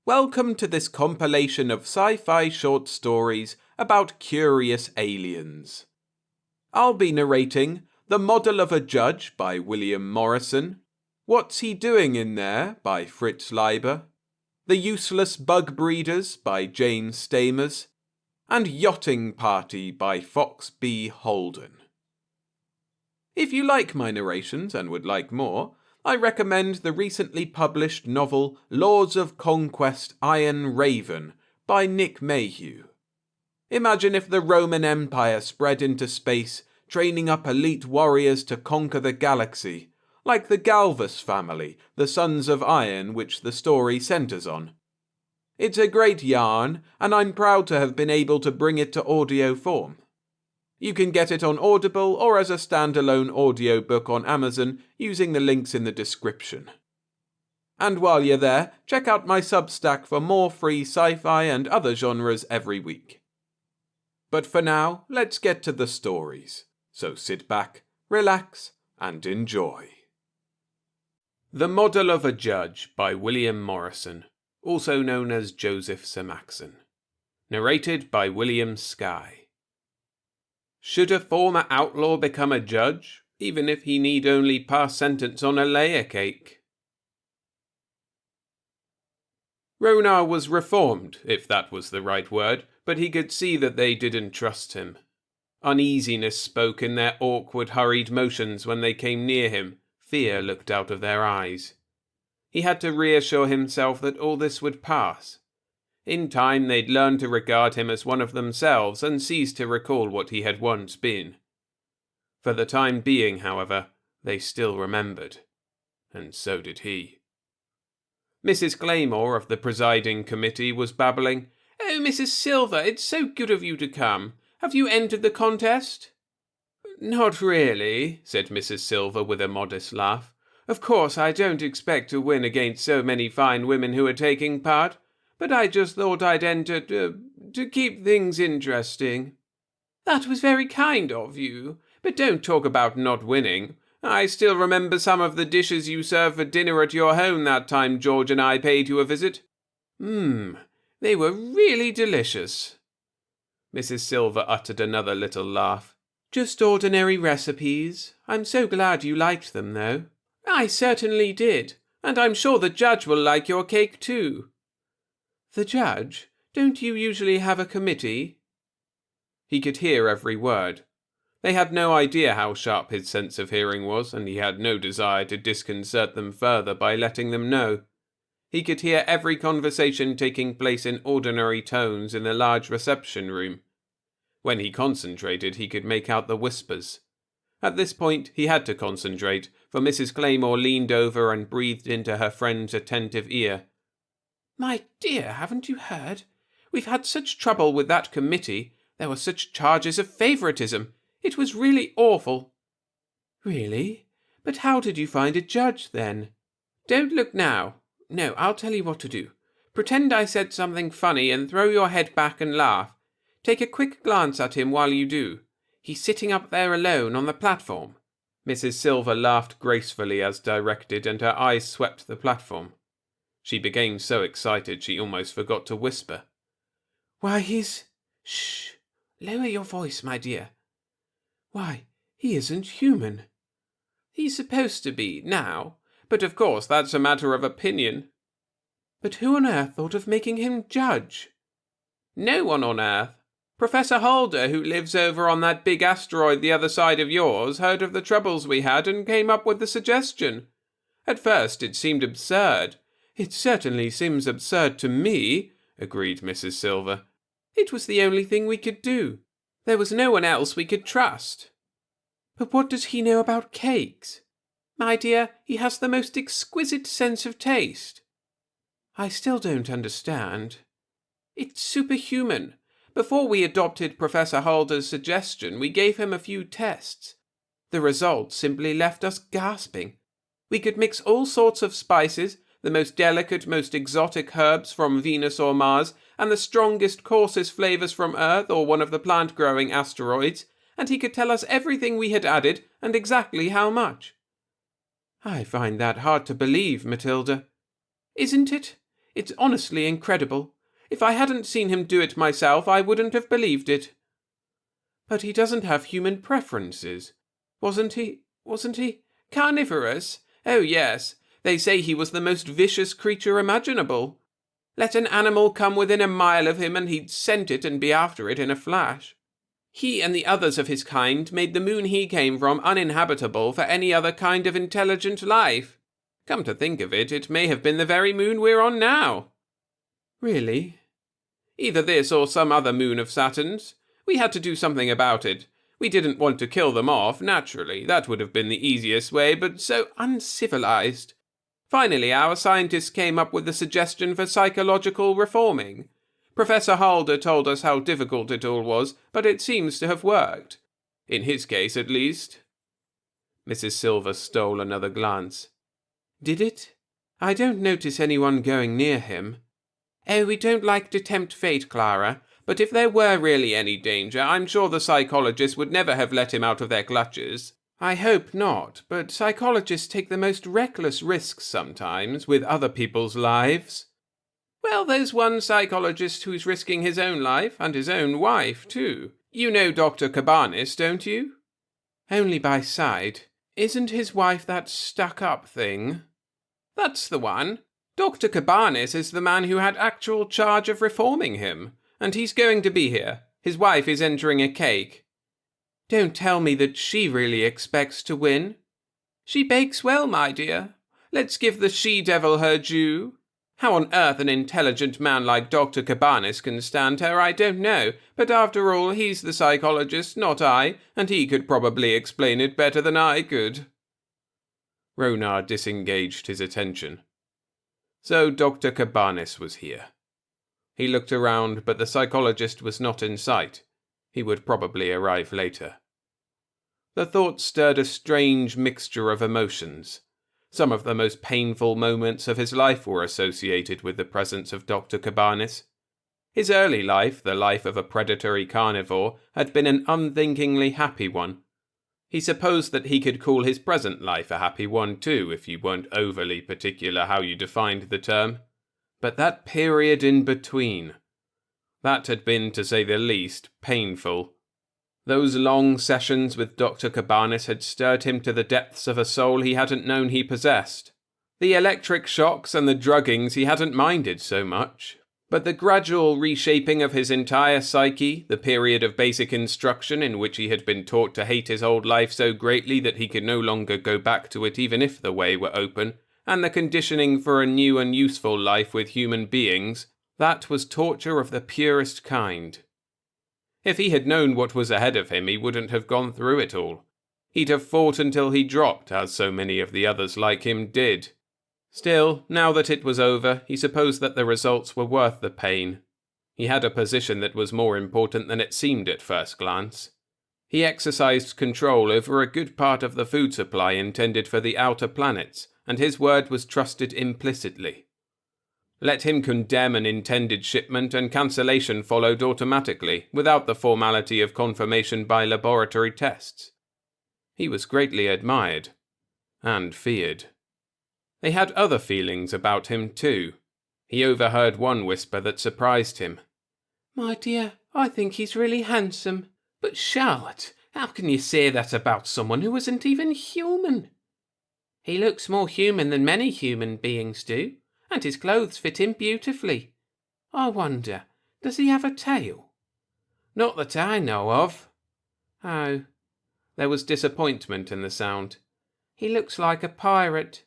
Welcome to this compilation of sci-fi short stories about curious aliens. I'll be narrating The Model of a Judge by William Morrison, What's He Doing in There by Fritz Leiber, The Useless Bugbreeders by James Stamers, and Yachting Party by Fox B. Holden. If you like my narrations and would like more, I recommend the recently published novel Laws of Conquest Iron Raven by Nick Mayhew. Imagine if the Roman Empire spread into space, training up elite warriors to conquer the galaxy, like the Galvus family, the Sons of Iron, which the story centers on. It's a great yarn, and I'm proud to have been able to bring it to audio form. You can get it on Audible or as a standalone audiobook on Amazon using the links in the description. And while you're there, check out my Substack for more free sci-fi and other genres every week. But for now, let's get to the stories. So sit back, relax, and enjoy. The Model of a Judge by William Morrison, also known as Joseph Samaxon. Narrated by William Skye. Should a former outlaw become a judge, even if he need only pass sentence on a layer cake? Ronar was reformed, if that was the right word, but he could see that they didn't trust him. Uneasiness spoke in their awkward, hurried motions when they came near him. Fear looked out of their eyes. He had to reassure himself that all this would pass. In time they'd learn to regard him as one of themselves and cease to recall what he had once been. For the time being, however, they still remembered. And so did he. Mrs. Claymore of the presiding committee was babbling, "Oh, Mrs. Silver, it's so good of you to come. Have you entered the contest?" "Not really," said Mrs. Silver with a modest laugh. "Of course I don't expect to win against so many fine women who are taking part. But I just thought I'd enter to keep things interesting." "That was very kind of you, but don't talk about not winning. I still remember some of the dishes you served for dinner at your home that time George and I paid you a visit. They were really delicious." Mrs. Silver uttered another little laugh. "Just ordinary recipes. I'm so glad you liked them, though." "I certainly did, and I'm sure the judge will like your cake too." "The judge? Don't you usually have a committee?" He could hear every word. They had no idea how sharp his sense of hearing was, and he had no desire to disconcert them further by letting them know. He could hear every conversation taking place in ordinary tones in the large reception room. When he concentrated, he could make out the whispers. At this point, he had to concentrate, for Mrs. Claymore leaned over and breathed into her friend's attentive ear. "My dear, haven't you heard? We've had such trouble with that committee. There were such charges of favoritism. It was really awful." "Really? But how did you find a judge, then?" "Don't look now. No, I'll tell you what to do. Pretend I said something funny and throw your head back and laugh. Take a quick glance at him while you do. He's sitting up there alone on the platform." Mrs. Silver laughed gracefully as directed, and her eyes swept the platform. She became so excited she almost forgot to whisper. "Why, he's—" "Shh! Lower your voice, my dear." "Why, he isn't human." "He's supposed to be, now. But of course that's a matter of opinion." "But who on earth thought of making him judge?" "No one on earth. Professor Holden, who lives over on that big asteroid the other side of yours, heard of the troubles we had and came up with the suggestion. At first it seemed absurd." "It certainly seems absurd to me," agreed Mrs. Silver. "It was the only thing we could do. There was no one else we could trust." "But what does he know about cakes?" "My dear, he has the most exquisite sense of taste." "I still don't understand." "It's superhuman. Before we adopted Professor Holden's suggestion, we gave him a few tests. The results simply left us gasping. We could mix all sorts of spices, the most delicate, most exotic herbs from Venus or Mars, and the strongest, coarsest flavors from Earth or one of the plant-growing asteroids, and he could tell us everything we had added and exactly how much." "I find that hard to believe, Matilda." "Isn't it? It's honestly incredible. If I hadn't seen him do it myself, I wouldn't have believed it. But he doesn't have human preferences. Wasn't he? Carnivorous? Oh, yes. They say he was the most vicious creature imaginable. Let an animal come within a mile of him and he'd scent it and be after it in a flash. He and the others of his kind made the moon he came from uninhabitable for any other kind of intelligent life. Come to think of it, it may have been the very moon we're on now. Really? Either this or some other moon of Saturn's. We had to do something about it. We didn't want to kill them off, naturally. That would have been the easiest way, but so uncivilized. Finally, our scientists came up with the suggestion for psychological reforming. Professor Holden told us how difficult it all was, but it seems to have worked. In his case, at least. Mrs. Silver stole another glance. Did it? I don't notice anyone going near him. Oh, we don't like to tempt fate, Clara, but if there were really any danger, I'm sure the psychologists would never have let him out of their clutches. I hope not, but psychologists take the most reckless risks sometimes with other people's lives. Well, there's one psychologist who's risking his own life, and his own wife, too. You know Dr. Cabanis, don't you? Only by sight. Isn't his wife that stuck-up thing? That's the one. Dr. Cabanis is the man who had actual charge of reforming him, and he's going to be here. His wife is entering a cake. Don't tell me that she really expects to win. She bakes well, my dear. Let's give the she-devil her due. How on earth an intelligent man like Dr. Cabanis can stand her, I don't know, but after all, he's the psychologist, not I, and he could probably explain it better than I could. Ronar disengaged his attention. So Dr. Cabanis was here. He looked around, but the psychologist was not in sight. He would probably arrive later. The thought stirred a strange mixture of emotions. Some of the most painful moments of his life were associated with the presence of Dr. Cabanis. His early life, the life of a predatory carnivore, had been an unthinkingly happy one. He supposed that he could call his present life a happy one too, if you weren't overly particular how you defined the term. But that period in between, that had been, to say the least, painful. Those long sessions with Dr. Cabanis had stirred him to the depths of a soul he hadn't known he possessed. The electric shocks and the druggings he hadn't minded so much. But the gradual reshaping of his entire psyche, the period of basic instruction in which he had been taught to hate his old life so greatly that he could no longer go back to it even if the way were open, and the conditioning for a new and useful life with human beings, that was torture of the purest kind. If he had known what was ahead of him, he wouldn't have gone through it all. He'd have fought until he dropped, as so many of the others like him did. Still, now that it was over, he supposed that the results were worth the pain. He had a position that was more important than it seemed at first glance. He exercised control over a good part of the food supply intended for the outer planets, and his word was trusted implicitly. Let him condemn an intended shipment and cancellation followed automatically, without the formality of confirmation by laboratory tests. He was greatly admired, and feared. They had other feelings about him too. He overheard one whisper that surprised him. "My dear, I think he's really handsome. But Charlotte, how can you say that about someone who isn't even human?" "He looks more human than many human beings do, and his clothes fit him beautifully. I wonder, does he have a tail?" "Not that I know of." "Oh." There was disappointment in the sound. "He looks like a pirate."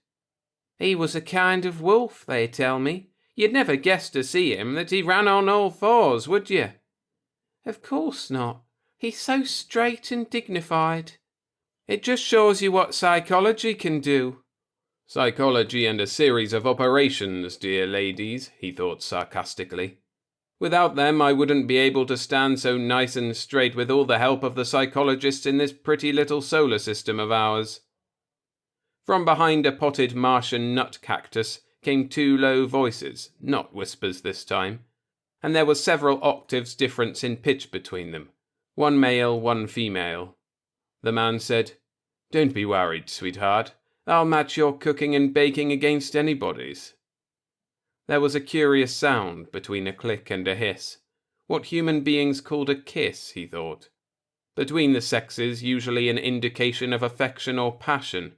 "He was a kind of wolf, they tell me. You'd never guess to see him that he ran on all fours, would you?" "Of course not. He's so straight and dignified." "It just shows you what psychology can do." "Psychology and a series of operations, dear ladies," he thought sarcastically. "Without them I wouldn't be able to stand so nice and straight with all the help of the psychologists in this pretty little solar system of ours." From behind a potted Martian nut cactus came two low voices, not whispers this time, and there was several octaves difference in pitch between them, one male, one female. The man said, "Don't be worried, sweetheart. I'll match your cooking and baking against anybody's." There was a curious sound between a click and a hiss. What human beings called a kiss, he thought. Between the sexes, usually an indication of affection or passion.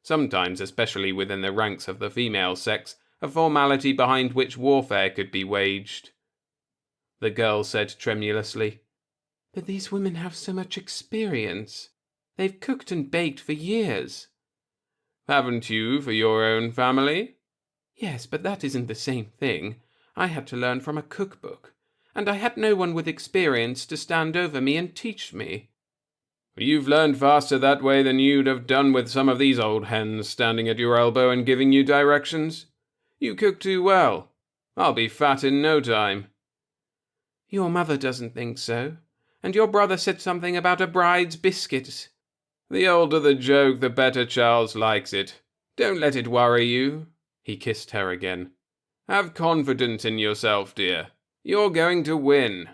Sometimes, especially within the ranks of the female sex, a formality behind which warfare could be waged. The girl said tremulously, "But these women have so much experience. They've cooked and baked for years." "Haven't you for your own family?" "Yes, but that isn't the same thing. I had to learn from a cookbook, and I had no one with experience to stand over me and teach me." "You've learned faster that way than you'd have done with some of these old hens standing at your elbow and giving you directions. You cook too well. I'll be fat in no time." "Your mother doesn't think so. And your brother said something about a bride's biscuits." "The older the joke, the better Charles likes it. Don't let it worry you." He kissed her again. "Have confidence in yourself, dear. You're going to win."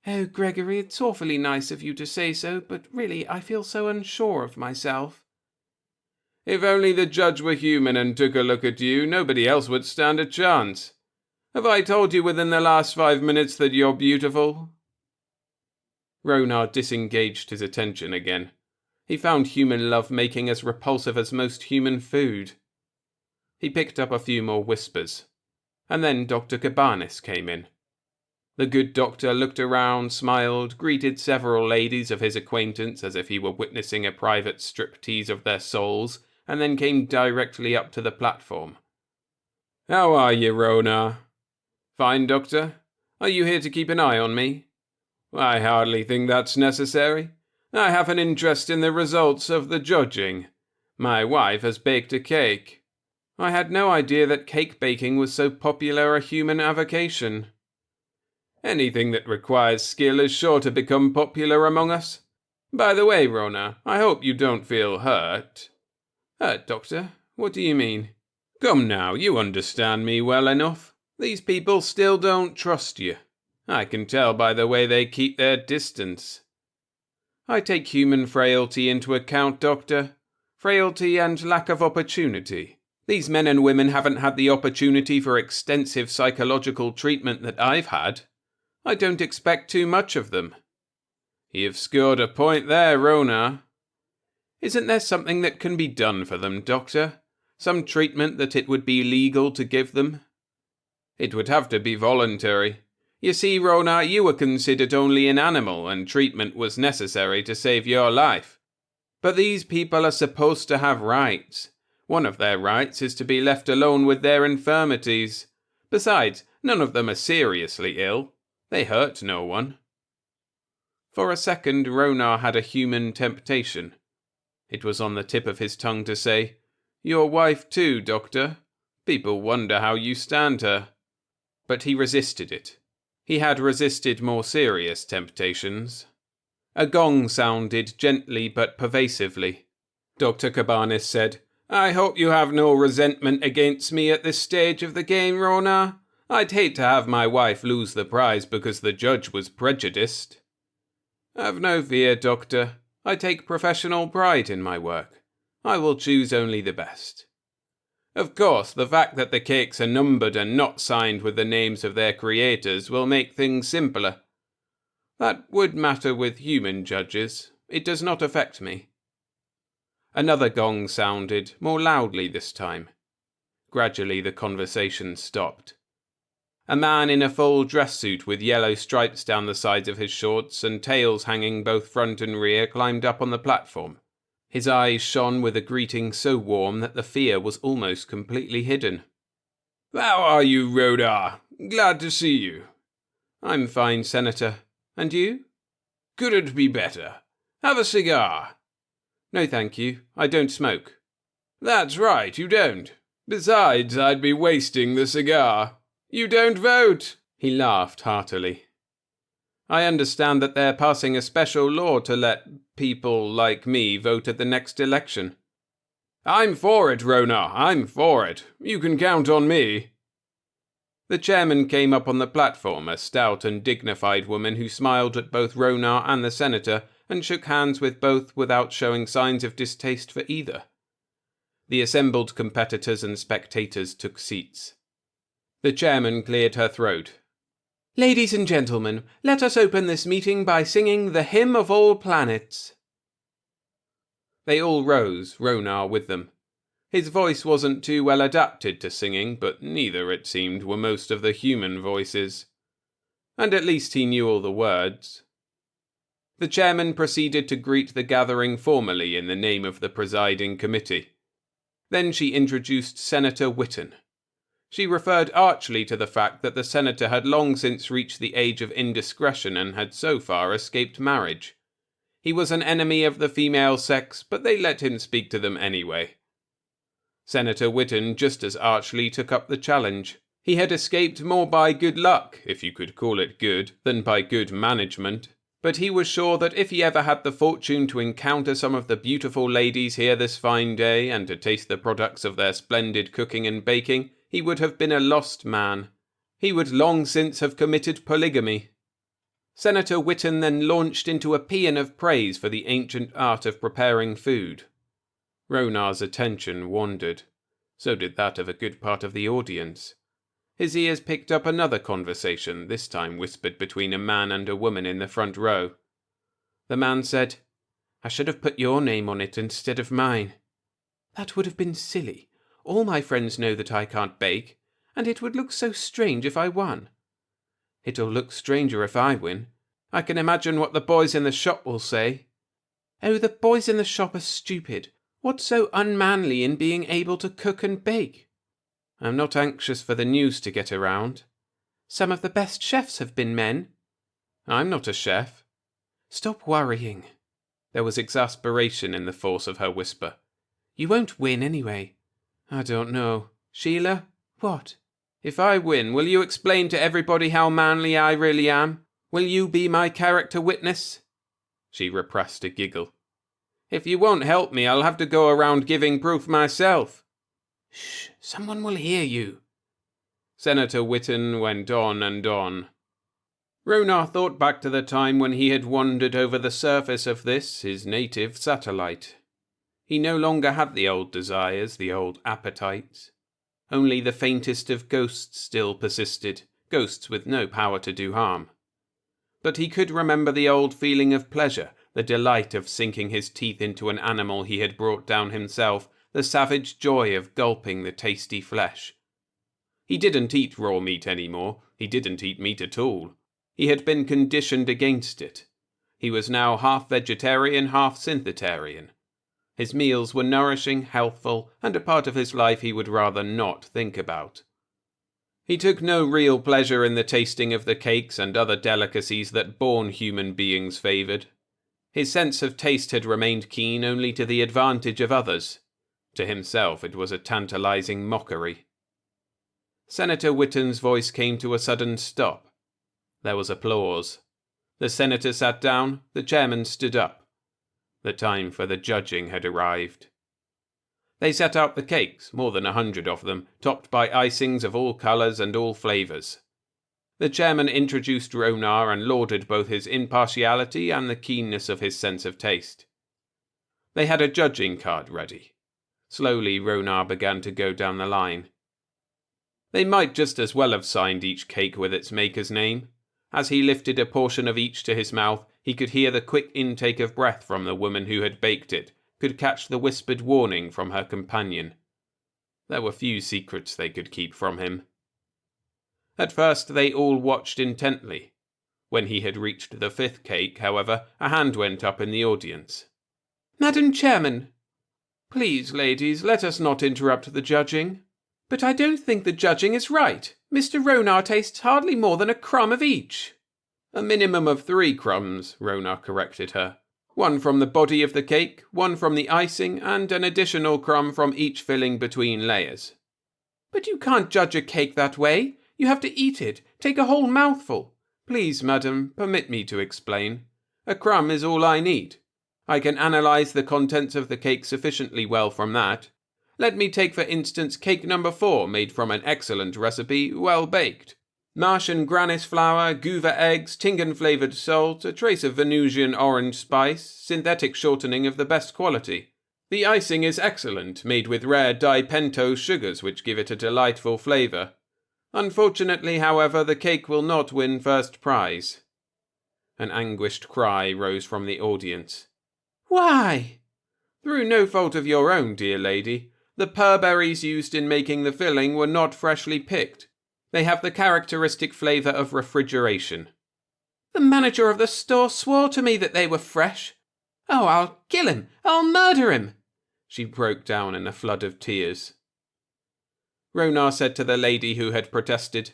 "Oh, Gregory, it's awfully nice of you to say so, but really I feel so unsure of myself." "If only the judge were human and took a look at you, nobody else would stand a chance. Have I told you within the last 5 minutes that you're beautiful?" Ronar disengaged his attention again. He found human love-making as repulsive as most human food. He picked up a few more whispers, and then Dr. Cabanis came in. The good doctor looked around, smiled, greeted several ladies of his acquaintance as if he were witnessing a private striptease of their souls, and then came directly up to the platform. "How are you, Ronar?" "Fine, doctor. Are you here to keep an eye on me?" "I hardly think that's necessary. I have an interest in the results of the judging. My wife has baked a cake." "I had no idea that cake baking was so popular a human avocation." "Anything that requires skill is sure to become popular among us. By the way, Ronar, I hope you don't feel hurt." "Hurt, doctor? What do you mean?" "Come now, you understand me well enough. These people still don't trust you. I can tell by the way they keep their distance." "I take human frailty into account, doctor. Frailty and lack of opportunity. These men and women haven't had the opportunity for extensive psychological treatment that I've had. I don't expect too much of them." "You've scored a point there, Ronar." "Isn't there something that can be done for them, doctor? Some treatment that it would be legal to give them?" "It would have to be voluntary. You see, Ronar, you were considered only an animal, and treatment was necessary to save your life. But these people are supposed to have rights. One of their rights is to be left alone with their infirmities. Besides, none of them are seriously ill. They hurt no one." For a second, Ronar had a human temptation. It was on the tip of his tongue to say, "Your wife too, doctor. People wonder how you stand her." But he resisted it. He had resisted more serious temptations. A gong sounded gently but pervasively. Dr. Cabanis said, "I hope you have no resentment against me at this stage of the game, Ronar. I'd hate to have my wife lose the prize because the judge was prejudiced." "Have no fear, doctor. I take professional pride in my work. I will choose only the best. Of course, the fact that the cakes are numbered and not signed with the names of their creators will make things simpler. That would matter with human judges. It does not affect me." Another gong sounded, more loudly this time. Gradually the conversation stopped. A man in a full dress suit with yellow stripes down the sides of his shorts and tails hanging both front and rear climbed up on the platform. His eyes shone with a greeting so warm that the fear was almost completely hidden. "How are you, Ronar? Glad to see you." "I'm fine, Senator. And you?" "Couldn't be better. Have a cigar?" "No, thank you. I don't smoke." "That's right, you don't. Besides, I'd be wasting the cigar. You don't vote." He laughed heartily. "I understand that they're passing a special law to let people like me vote at the next election." "I'm for it, Ronar. I'm for it. You can count on me." The chairman came up on the platform, a stout and dignified woman who smiled at both Ronar and the senator and shook hands with both without showing signs of distaste for either. The assembled competitors and spectators took seats. The chairman cleared her throat. "Ladies and gentlemen, let us open this meeting by singing the Hymn of All Planets." They all rose, Ronar with them. His voice wasn't too well adapted to singing, but neither, it seemed, were most of the human voices. And at least he knew all the words. The chairman proceeded to greet the gathering formally in the name of the presiding committee. Then she introduced Senator Whitton. She referred archly to the fact that the senator had long since reached the age of indiscretion and had so far escaped marriage. He was an enemy of the female sex, but they let him speak to them anyway. Senator Whitton just as archly took up the challenge. He had escaped more by good luck, if you could call it good, than by good management. But he was sure that if he ever had the fortune to encounter some of the beautiful ladies here this fine day, and to taste the products of their splendid cooking and baking, he would have been a lost man. He would long since have committed polygamy. Senator Whitton then launched into a paean of praise for the ancient art of preparing food. Ronar's attention wandered. So did that of a good part of the audience. His ears picked up another conversation, this time whispered between a man and a woman in the front row. The man said, "I should have put your name on it instead of mine." "That would have been silly. All my friends know that I can't bake, and it would look so strange if I won." "It'll look stranger if I win. I can imagine what the boys in the shop will say." "Oh, the boys in the shop are stupid. What's so unmanly in being able to cook and bake?" "I'm not anxious for the news to get around." "Some of the best chefs have been men." "I'm not a chef." "Stop worrying." There was exasperation in the force of her whisper. "You won't win anyway." "I don't know. Sheila?" "What?" "If I win, will you explain to everybody how manly I really am? Will you be my character witness?" She repressed a giggle. "If you won't help me, I'll have to go around giving proof myself." "Shh, someone will hear you." Senator Whitton went on and on. Ronar thought back to the time when he had wandered over the surface of this, his native satellite. He no longer had the old desires, the old appetites. Only the faintest of ghosts still persisted, ghosts with no power to do harm. But he could remember the old feeling of pleasure, the delight of sinking his teeth into an animal he had brought down himself, the savage joy of gulping the tasty flesh. He didn't eat raw meat anymore. He didn't eat meat at all. He had been conditioned against it. He was now half vegetarian, half synthetarian. His meals were nourishing, healthful, and a part of his life he would rather not think about. He took no real pleasure in the tasting of the cakes and other delicacies that born human beings favoured. His sense of taste had remained keen only to the advantage of others. To himself it was a tantalizing mockery. Senator Whitton's voice came to a sudden stop. There was applause. The senator sat down, the chairman stood up. The time for the judging had arrived. They set out the cakes, more than 100 of them, topped by icings of all colours and all flavours. The chairman introduced Ronar and lauded both his impartiality and the keenness of his sense of taste. They had a judging card ready. Slowly Ronar began to go down the line. They might just as well have signed each cake with its maker's name. As he lifted a portion of each to his mouth, he could hear the quick intake of breath from the woman who had baked it, could catch the whispered warning from her companion. There were few secrets they could keep from him. At first they all watched intently. When he had reached the 5th cake, however, a hand went up in the audience. "Madam Chairman!" "Please, ladies, let us not interrupt the judging." "But I don't think the judging is right. Mr. Ronar tastes hardly more than a crumb of each." "A minimum of 3 crumbs," Ronar corrected her. 1 from the body of the cake, 1 from the icing, and an additional crumb from each filling between layers. "But you can't judge a cake that way. You have to eat it. Take a whole mouthful." "Please, madam, permit me to explain. A crumb is all I need. I can analyse the contents of the cake sufficiently well from that. Let me take for instance cake number 4, made from an excellent recipe, well baked. Marsh and granise flour, Gouda eggs, Tingen-flavoured salt, a trace of Venusian orange spice, synthetic shortening of the best quality. The icing is excellent, made with rare dipentose sugars which give it a delightful flavour. Unfortunately, however, the cake will not win first prize." An anguished cry rose from the audience. "Why?" "Through no fault of your own, dear lady. The pearberries used in making the filling were not freshly picked. They have the characteristic flavour of refrigeration." "The manager of the store swore to me that they were fresh. Oh, I'll kill him! I'll murder him!" She broke down in a flood of tears. Ronar said to the lady who had protested,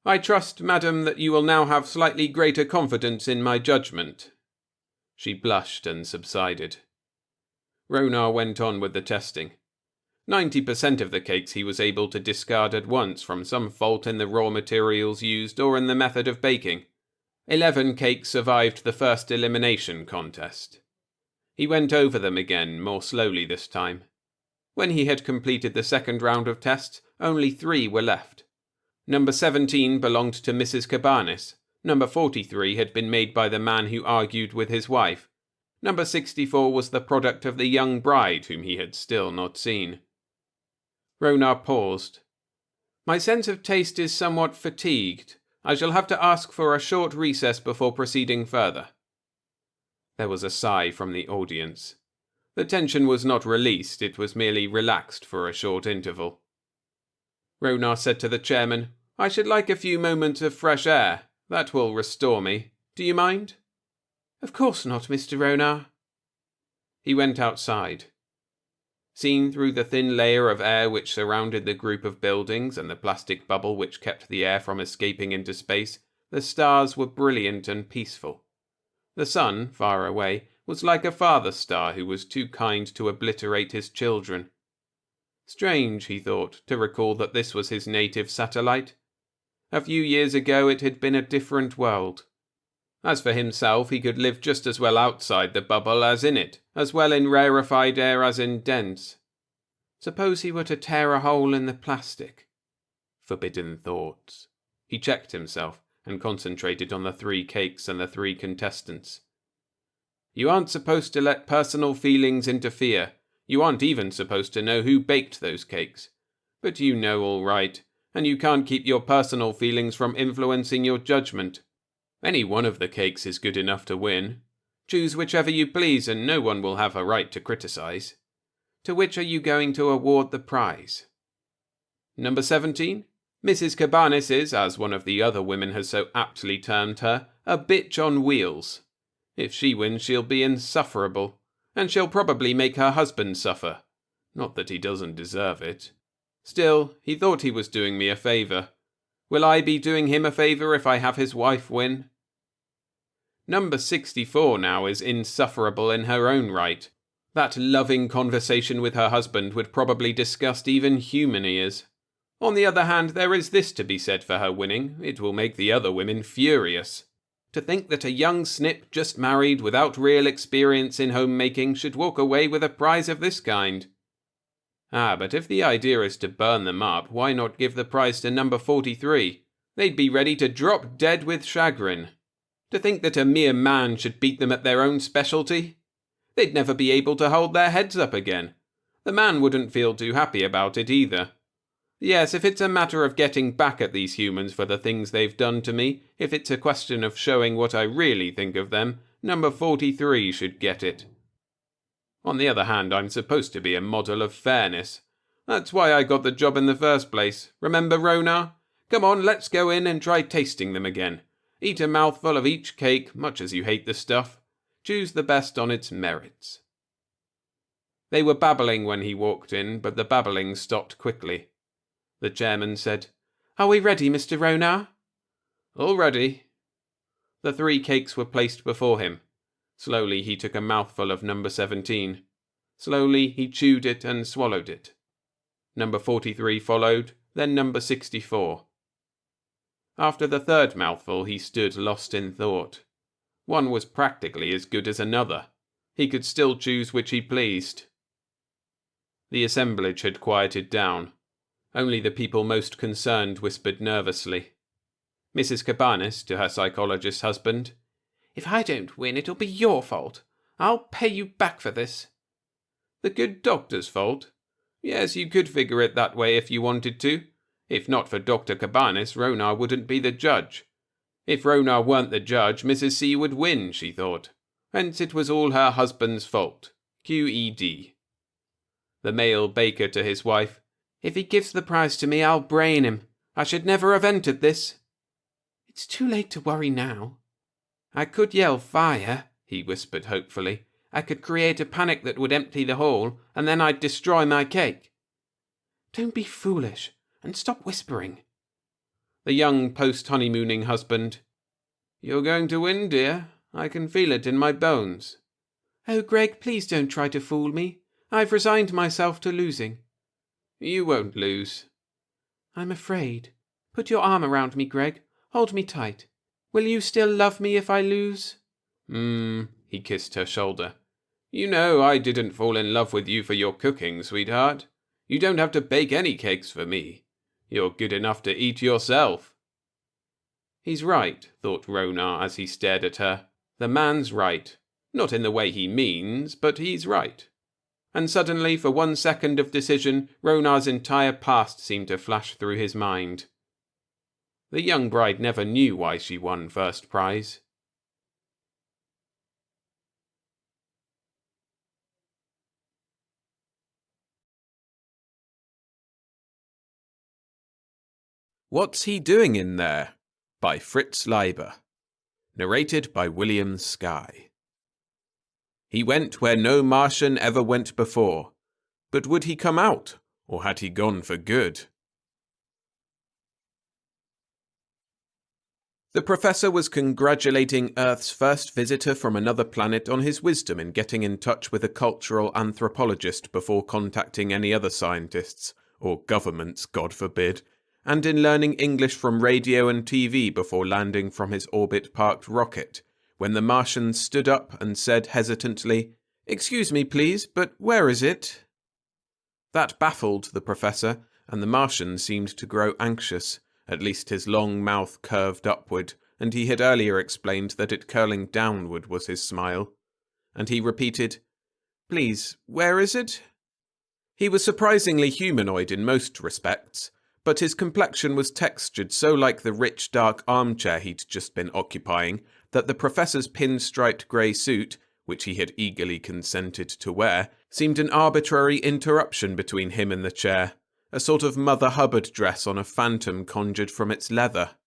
"I trust, madam, that you will now have slightly greater confidence in my judgment." She blushed and subsided. Ronar went on with the testing. 90% of the cakes he was able to discard at once from some fault in the raw materials used or in the method of baking. 11 cakes survived the first elimination contest. He went over them again, more slowly this time. When he had completed the second round of tests, only 3 were left. Number 17 belonged to Mrs. Cabanis. Number 43 had been made by the man who argued with his wife. Number 64 was the product of the young bride whom he had still not seen. Ronar paused. "My sense of taste is somewhat fatigued. I shall have to ask for a short recess before proceeding further." There was a sigh from the audience. The tension was not released, it was merely relaxed for a short interval. Ronar said to the chairman, "I should like a few moments of fresh air. That will restore me. Do you mind?" "Of course not, Mr. Ronar." He went outside. Seen through the thin layer of air which surrounded the group of buildings and the plastic bubble which kept the air from escaping into space, the stars were brilliant and peaceful. The sun, far away, was like a father star who was too kind to obliterate his children. Strange, he thought, to recall that this was his native satellite. A few years ago it had been a different world. As for himself, he could live just as well outside the bubble as in it, as well in rarefied air as in dense. Suppose he were to tear a hole in the plastic? Forbidden thoughts. He checked himself and concentrated on the 3 cakes and the 3 contestants. You aren't supposed to let personal feelings interfere. You aren't even supposed to know who baked those cakes. But you know all right, and you can't keep your personal feelings from influencing your judgment. Any one of the cakes is good enough to win. Choose whichever you please and no one will have a right to criticize. To which are you going to award the prize? Number 17? Mrs. Cabanis is, as one of the other women has so aptly termed her, a bitch on wheels. If she wins, she'll be insufferable, and she'll probably make her husband suffer. Not that he doesn't deserve it. Still, he thought he was doing me a favour. Will I be doing him a favour if I have his wife win? Number 64 now is insufferable in her own right. That loving conversation with her husband would probably disgust even human ears. On the other hand, there is this to be said for her winning. It will make the other women furious. To think that a young snip just married without real experience in homemaking should walk away with a prize of this kind. But if the idea is to burn them up, why not give the prize to number 43? They'd be ready to drop dead with chagrin. To think that a mere man should beat them at their own specialty? They'd never be able to hold their heads up again. The man wouldn't feel too happy about it either. Yes, if it's a matter of getting back at these humans for the things they've done to me, if it's a question of showing what I really think of them, number 43 should get it. On the other hand, I'm supposed to be a model of fairness. That's why I got the job in the first place. Remember, Ronar? Come on, let's go in and try tasting them again. Eat a mouthful of each cake, much as you hate the stuff. Choose the best on its merits. They were babbling when he walked in, but the babbling stopped quickly. The chairman said, "Are we ready, Mr. Ronar?" "All ready." The 3 cakes were placed before him. Slowly he took a mouthful of number 17. Slowly he chewed it and swallowed it. Number 43 followed, then number 64. After the 3rd mouthful he stood lost in thought. One was practically as good as another. He could still choose which he pleased. The assemblage had quieted down. Only the people most concerned whispered nervously. Mrs. Cabanis, to her psychologist husband, "If I don't win, it'll be your fault. I'll pay you back for this." The good doctor's fault? Yes, you could figure it that way if you wanted to. If not for Dr. Cabanis, Ronar wouldn't be the judge. If Ronar weren't the judge, Mrs. C would win, she thought. Hence it was all her husband's fault. QED. The male baker to his wife. If he gives the prize to me, I'll brain him. I should never have entered this. It's too late to worry now. I could yell fire, he whispered hopefully. I could create a panic that would empty the hall, and then I'd destroy my cake. Don't be foolish, and stop whispering. The young post-honeymooning husband. You're going to win, dear. I can feel it in my bones. Oh, Greg, please don't try to fool me. I've resigned myself to losing. You won't lose. I'm afraid. Put your arm around me, Greg. Hold me tight. Will you still love me if I lose? He kissed her shoulder. You know I didn't fall in love with you for your cooking, sweetheart. You don't have to bake any cakes for me. You're good enough to eat yourself. He's right, thought Ronar as he stared at her. The man's right. Not in the way he means, but he's right. And suddenly, for 1 second of decision, Ronar's entire past seemed to flash through his mind. The young bride never knew why she won first prize. What's He Doing in There? By Fritz Leiber. Narrated by William Skye. He went where no Martian ever went before. But would he come out, or had he gone for good? The professor was congratulating Earth's first visitor from another planet on his wisdom in getting in touch with a cultural anthropologist before contacting any other scientists, or governments, God forbid, and in learning English from radio and TV before landing from his orbit-parked rocket, when the Martian stood up and said hesitantly, "Excuse me, please, but where is it?" That baffled the professor, and the Martian seemed to grow anxious. At least his long mouth curved upward, and he had earlier explained that it curling downward was his smile. And he repeated, "Please, where is it?" He was surprisingly humanoid in most respects, but his complexion was textured so like the rich dark armchair he'd just been occupying that the professor's pinstriped grey suit, which he had eagerly consented to wear, seemed an arbitrary interruption between him and the chair, a sort of Mother Hubbard dress on a phantom conjured from its leather.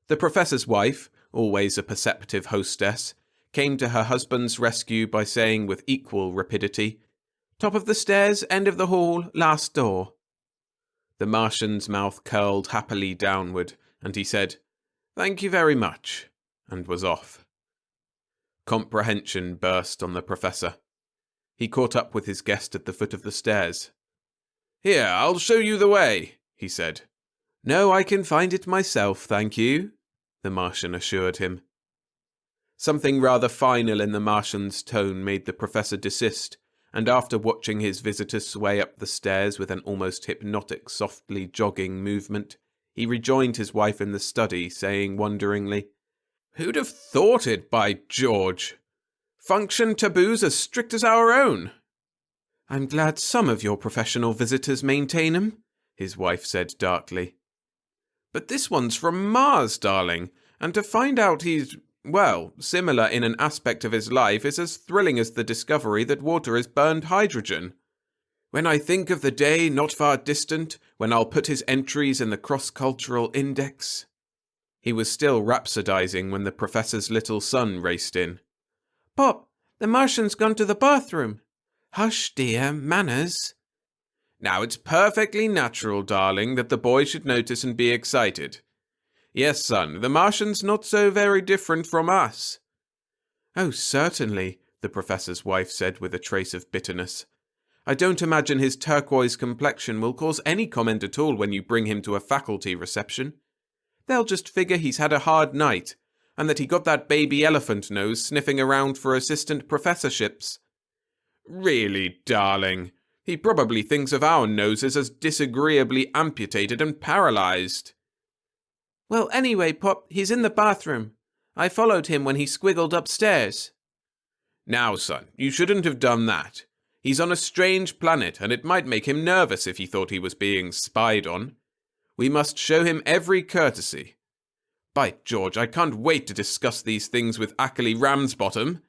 The professor's wife, always a perceptive hostess, came to her husband's rescue by saying with equal rapidity, "Top of the stairs, end of the hall, last door." The Martian's mouth curled happily downward, and he said, "Thank you very much," and was off. Comprehension burst on the professor. He caught up with his guest at the foot of the stairs. "Here, I'll show you the way," he said. "No, I can find it myself, thank you," the Martian assured him. Something rather final in the Martian's tone made the professor desist, and after watching his visitor sway up the stairs with an almost hypnotic, softly jogging movement, he rejoined his wife in the study, saying wonderingly, "Who'd have thought it, by George? Function taboos as strict as our own." "I'm glad some of your professional visitors maintain 'em," his wife said darkly. "But this one's from Mars, darling, and to find out he's, well, similar in an aspect of his life is as thrilling as the discovery that water is burned hydrogen. When I think of the day not far distant when I'll put his entries in the cross-cultural index." He was still rhapsodizing when the professor's little son raced in. "Pop, the Martian's gone to the bathroom." "Hush, dear, manners." "Now it's perfectly natural, darling, that the boy should notice and be excited. Yes, son, the Martian's not so very different from us." "Oh, certainly," the professor's wife said with a trace of bitterness. "I don't imagine his turquoise complexion will cause any comment at all when you bring him to a faculty reception. They'll just figure he's had a hard night, and that he got that baby elephant nose sniffing around for assistant professorships." "Really, darling, he probably thinks of our noses as disagreeably amputated and paralyzed." "Well, anyway, Pop, he's in the bathroom. I followed him when he squiggled upstairs." "Now, son, you shouldn't have done that. He's on a strange planet, and it might make him nervous if he thought he was being spied on. We must show him every courtesy. By George, I can't wait to discuss these things with Ackley Ramsbottom.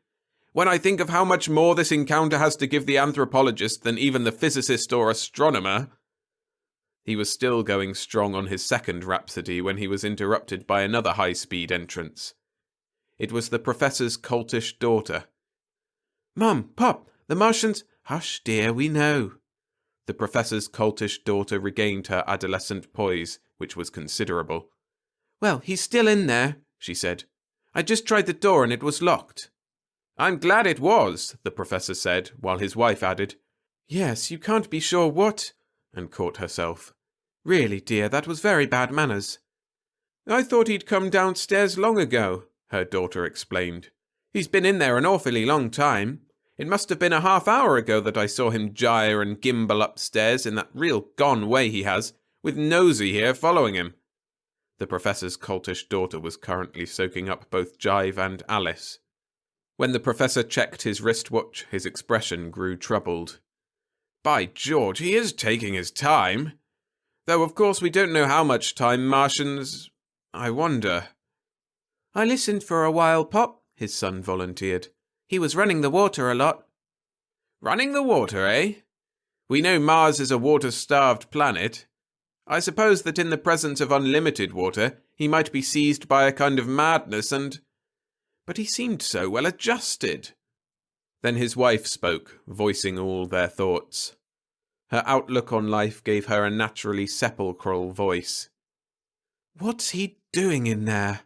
When I think of how much more this encounter has to give the anthropologist than even the physicist or astronomer." He was still going strong on his second rhapsody when he was interrupted by another high-speed entrance. It was the professor's coltish daughter. "Mum, Pop, the Martians—" "Hush, dear, we know." The professor's coltish daughter regained her adolescent poise, which was considerable. "Well, he's still in there," she said. "I just tried the door and it was locked." "I'm glad it was," the professor said, while his wife added, "Yes, you can't be sure what—" and caught herself. "Really, dear, that was very bad manners." "I thought he'd come downstairs long ago," her daughter explained. "He's been in there an awfully long time. It must have been a half-hour ago that I saw him gyre and gimble upstairs in that real gone way he has, with Nosy here following him." The professor's coltish daughter was currently soaking up both Jive and Alice. When the professor checked his wristwatch, his expression grew troubled. "By George, he is taking his time. Though, of course, we don't know how much time Martians— I wonder." "I listened for a while, Pop," his son volunteered. "He was running the water a lot." "Running the water, eh? We know Mars is a water-starved planet. I suppose that in the presence of unlimited water, he might be seized by a kind of madness and— But he seemed so well adjusted." Then his wife spoke, voicing all their thoughts. Her outlook on life gave her a naturally sepulchral voice. "What's he doing in there?"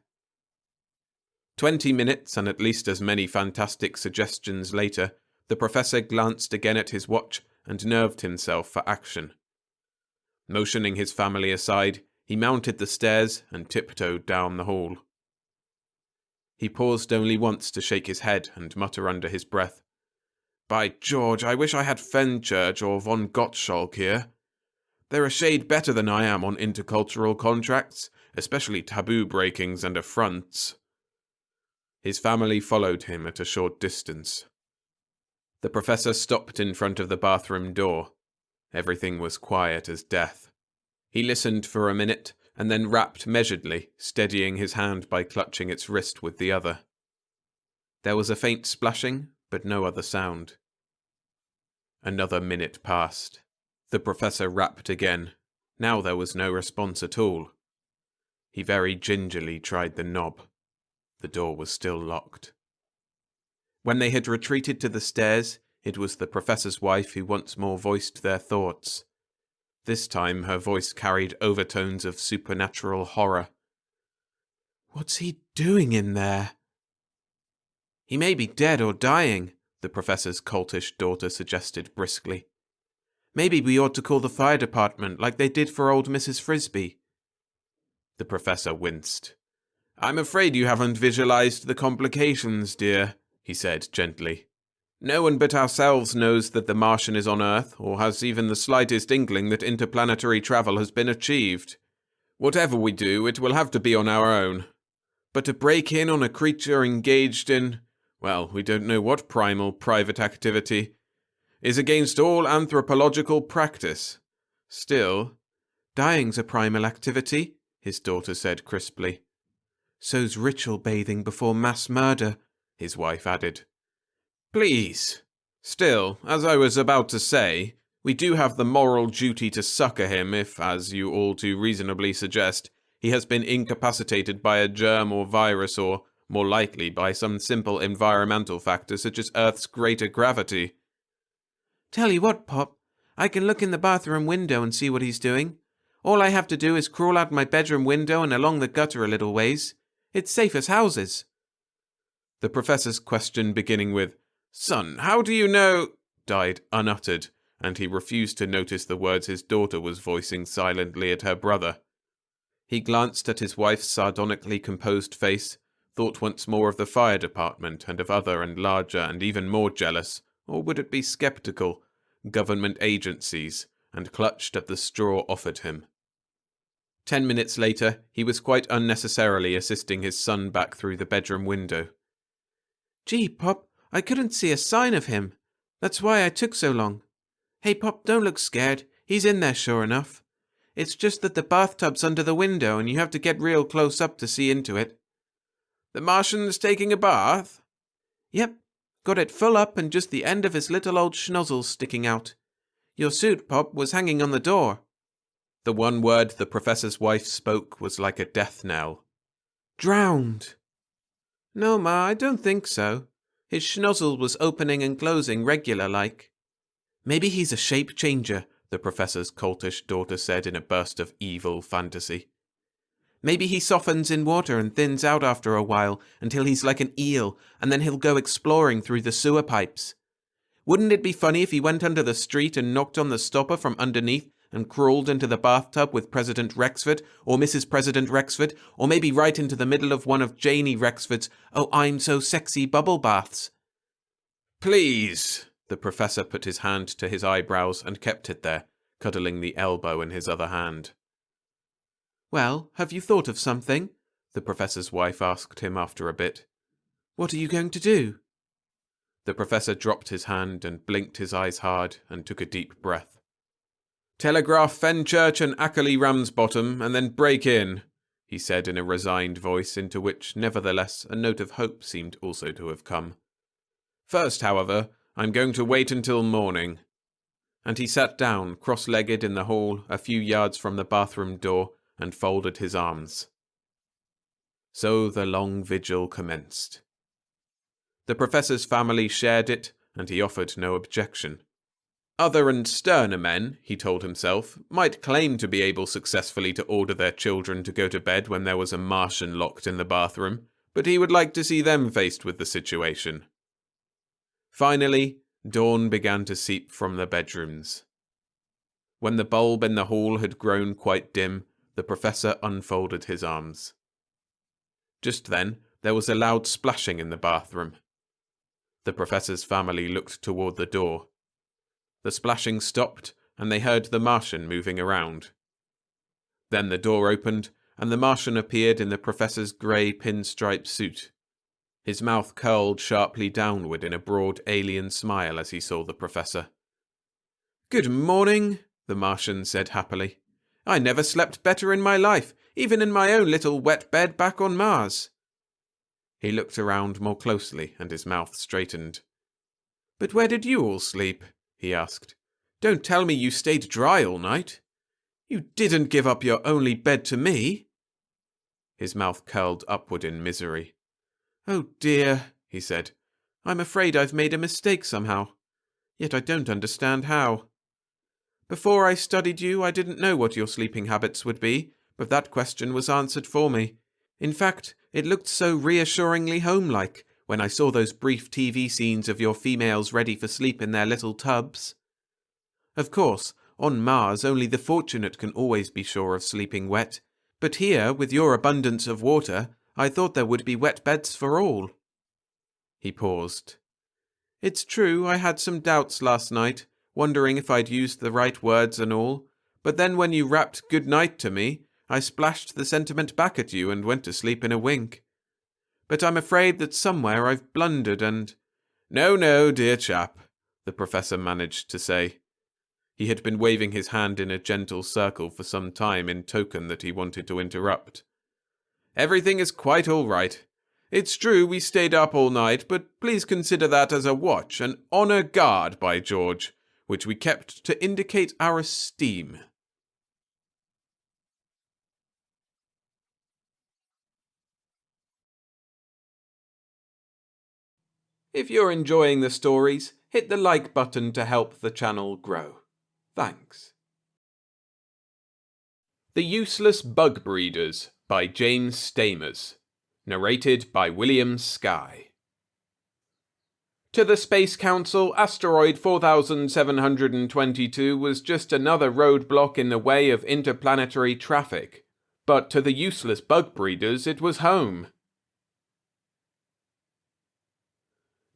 20 minutes and at least as many fantastic suggestions later, the professor glanced again at his watch and nerved himself for action. Motioning his family aside, he mounted the stairs and tiptoed down the hall. He paused only once to shake his head and mutter under his breath, "By George, I wish I had Fenchurch or von Gottschalk here. They're a shade better than I am on intercultural contracts, especially taboo breakings and affronts." His family followed him at a short distance. The professor stopped in front of the bathroom door. Everything was quiet as death. He listened for a minute, and then rapped measuredly, steadying his hand by clutching its wrist with the other. There was a faint splashing, but no other sound. Another minute passed. The professor rapped again. Now there was no response at all. He very gingerly tried the knob. The door was still locked. When they had retreated to the stairs, it was the professor's wife who once more voiced their thoughts. This time her voice carried overtones of supernatural horror. "What's he doing in there?" "He may be dead or dying," the professor's coltish daughter suggested briskly. "Maybe we ought to call the fire department like they did for old Mrs. Frisbee." The professor winced. "I'm afraid you haven't visualized the complications, dear," he said gently. "No one but ourselves knows that the Martian is on Earth, or has even the slightest inkling that interplanetary travel has been achieved. Whatever we do, it will have to be on our own. But to break in on a creature engaged in, well, we don't know what primal private activity, is against all anthropological practice. Still—" "Dying's a primal activity," his daughter said crisply. "So's ritual bathing before mass murder," his wife added. "Please. Still, as I was about to say, we do have the moral duty to succour him if, as you all too reasonably suggest, he has been incapacitated by a germ or virus or, more likely, by some simple environmental factor such as Earth's greater gravity." "Tell you what, Pop, I can look in the bathroom window and see what he's doing. All I have to do is crawl out my bedroom window and along the gutter a little ways. It's safe as houses." The professor's question beginning with, "Son, how do you know?" died unuttered, and he refused to notice the words his daughter was voicing silently at her brother. He glanced at his wife's sardonically composed face, thought once more of the fire department and of other and larger and even more jealous, or would it be skeptical, government agencies, and clutched at the straw offered him. 10 minutes later, he was quite unnecessarily assisting his son back through the bedroom window. "Gee, Pop, I couldn't see a sign of him. That's why I took so long. Hey, Pop, don't look scared. He's in there, sure enough. It's just that the bathtub's under the window and you have to get real close up to see into it. The Martian's taking a bath? Yep. Got it full up and just the end of his little old schnozzles sticking out. Your suit, Pop, was hanging on the door. The one word the professor's wife spoke was like a death knell. Drowned. No, Ma, I don't think so. His schnozzle was opening and closing regular-like. Maybe he's a shape changer, the professor's coltish daughter said in a burst of evil fantasy. Maybe he softens in water and thins out after a while until he's like an eel, and then he'll go exploring through the sewer pipes. Wouldn't it be funny if he went under the street and knocked on the stopper from underneath and crawled into the bathtub with President Rexford, or Mrs. President Rexford, or maybe right into the middle of one of Janie Rexford's "Oh, I'm so sexy" bubble baths? Please! The professor put his hand to his eyebrows and kept it there, cuddling the elbow in his other hand. Well, have you thought of something? The professor's wife asked him after a bit. What are you going to do? The professor dropped his hand and blinked his eyes hard and took a deep breath. Telegraph Fenchurch and Ackley Ramsbottom and then break in, he said in a resigned voice into which, nevertheless, a note of hope seemed also to have come. First, however, I'm going to wait until morning. And he sat down, cross-legged in the hall, a few yards from the bathroom door, and folded his arms. So the long vigil commenced. The professor's family shared it, and he offered no objection. Other and sterner men, he told himself, might claim to be able successfully to order their children to go to bed when there was a Martian locked in the bathroom, but he would like to see them faced with the situation. Finally, dawn began to seep from the bedrooms. When the bulb in the hall had grown quite dim, the professor unfolded his arms. Just then, there was a loud splashing in the bathroom. The professor's family looked toward the door. The splashing stopped, and they heard the Martian moving around. Then the door opened, and the Martian appeared in the professor's grey pinstripe suit. His mouth curled sharply downward in a broad alien smile as he saw the professor. "Good morning," the Martian said happily. "I never slept better in my life, even in my own little wet bed back on Mars." He looked around more closely, and his mouth straightened. "But where did you all sleep?" he asked. "Don't tell me you stayed dry all night. You didn't give up your only bed to me." His mouth curled upward in misery. "Oh dear," he said. "I'm afraid I've made a mistake somehow. Yet I don't understand how. Before I studied you, I didn't know what your sleeping habits would be, but that question was answered for me. In fact, it looked so reassuringly home-like when I saw those brief TV scenes of your females ready for sleep in their little tubs. Of course, on Mars only the fortunate can always be sure of sleeping wet, but here, with your abundance of water, I thought there would be wet beds for all." He paused. "It's true, I had some doubts last night, wondering if I'd used the right words and all, but then when you rapped good night to me, I splashed the sentiment back at you and went to sleep in a wink. But I'm afraid that somewhere I've blundered and—" No, dear chap," the professor managed to say. He had been waving his hand in a gentle circle for some time in token that he wanted to interrupt. "Everything is quite all right. It's true we stayed up all night, but please consider that as a watch, an honor guard, by George, which we kept to indicate our esteem." If you're enjoying the stories, hit the like button to help the channel grow. Thanks. The Useless Bugbreeders by James Stamers. Narrated by William Skye. To the Space Council, asteroid 4722 was just another roadblock in the way of interplanetary traffic. But to the useless Bugbreeders, it was home.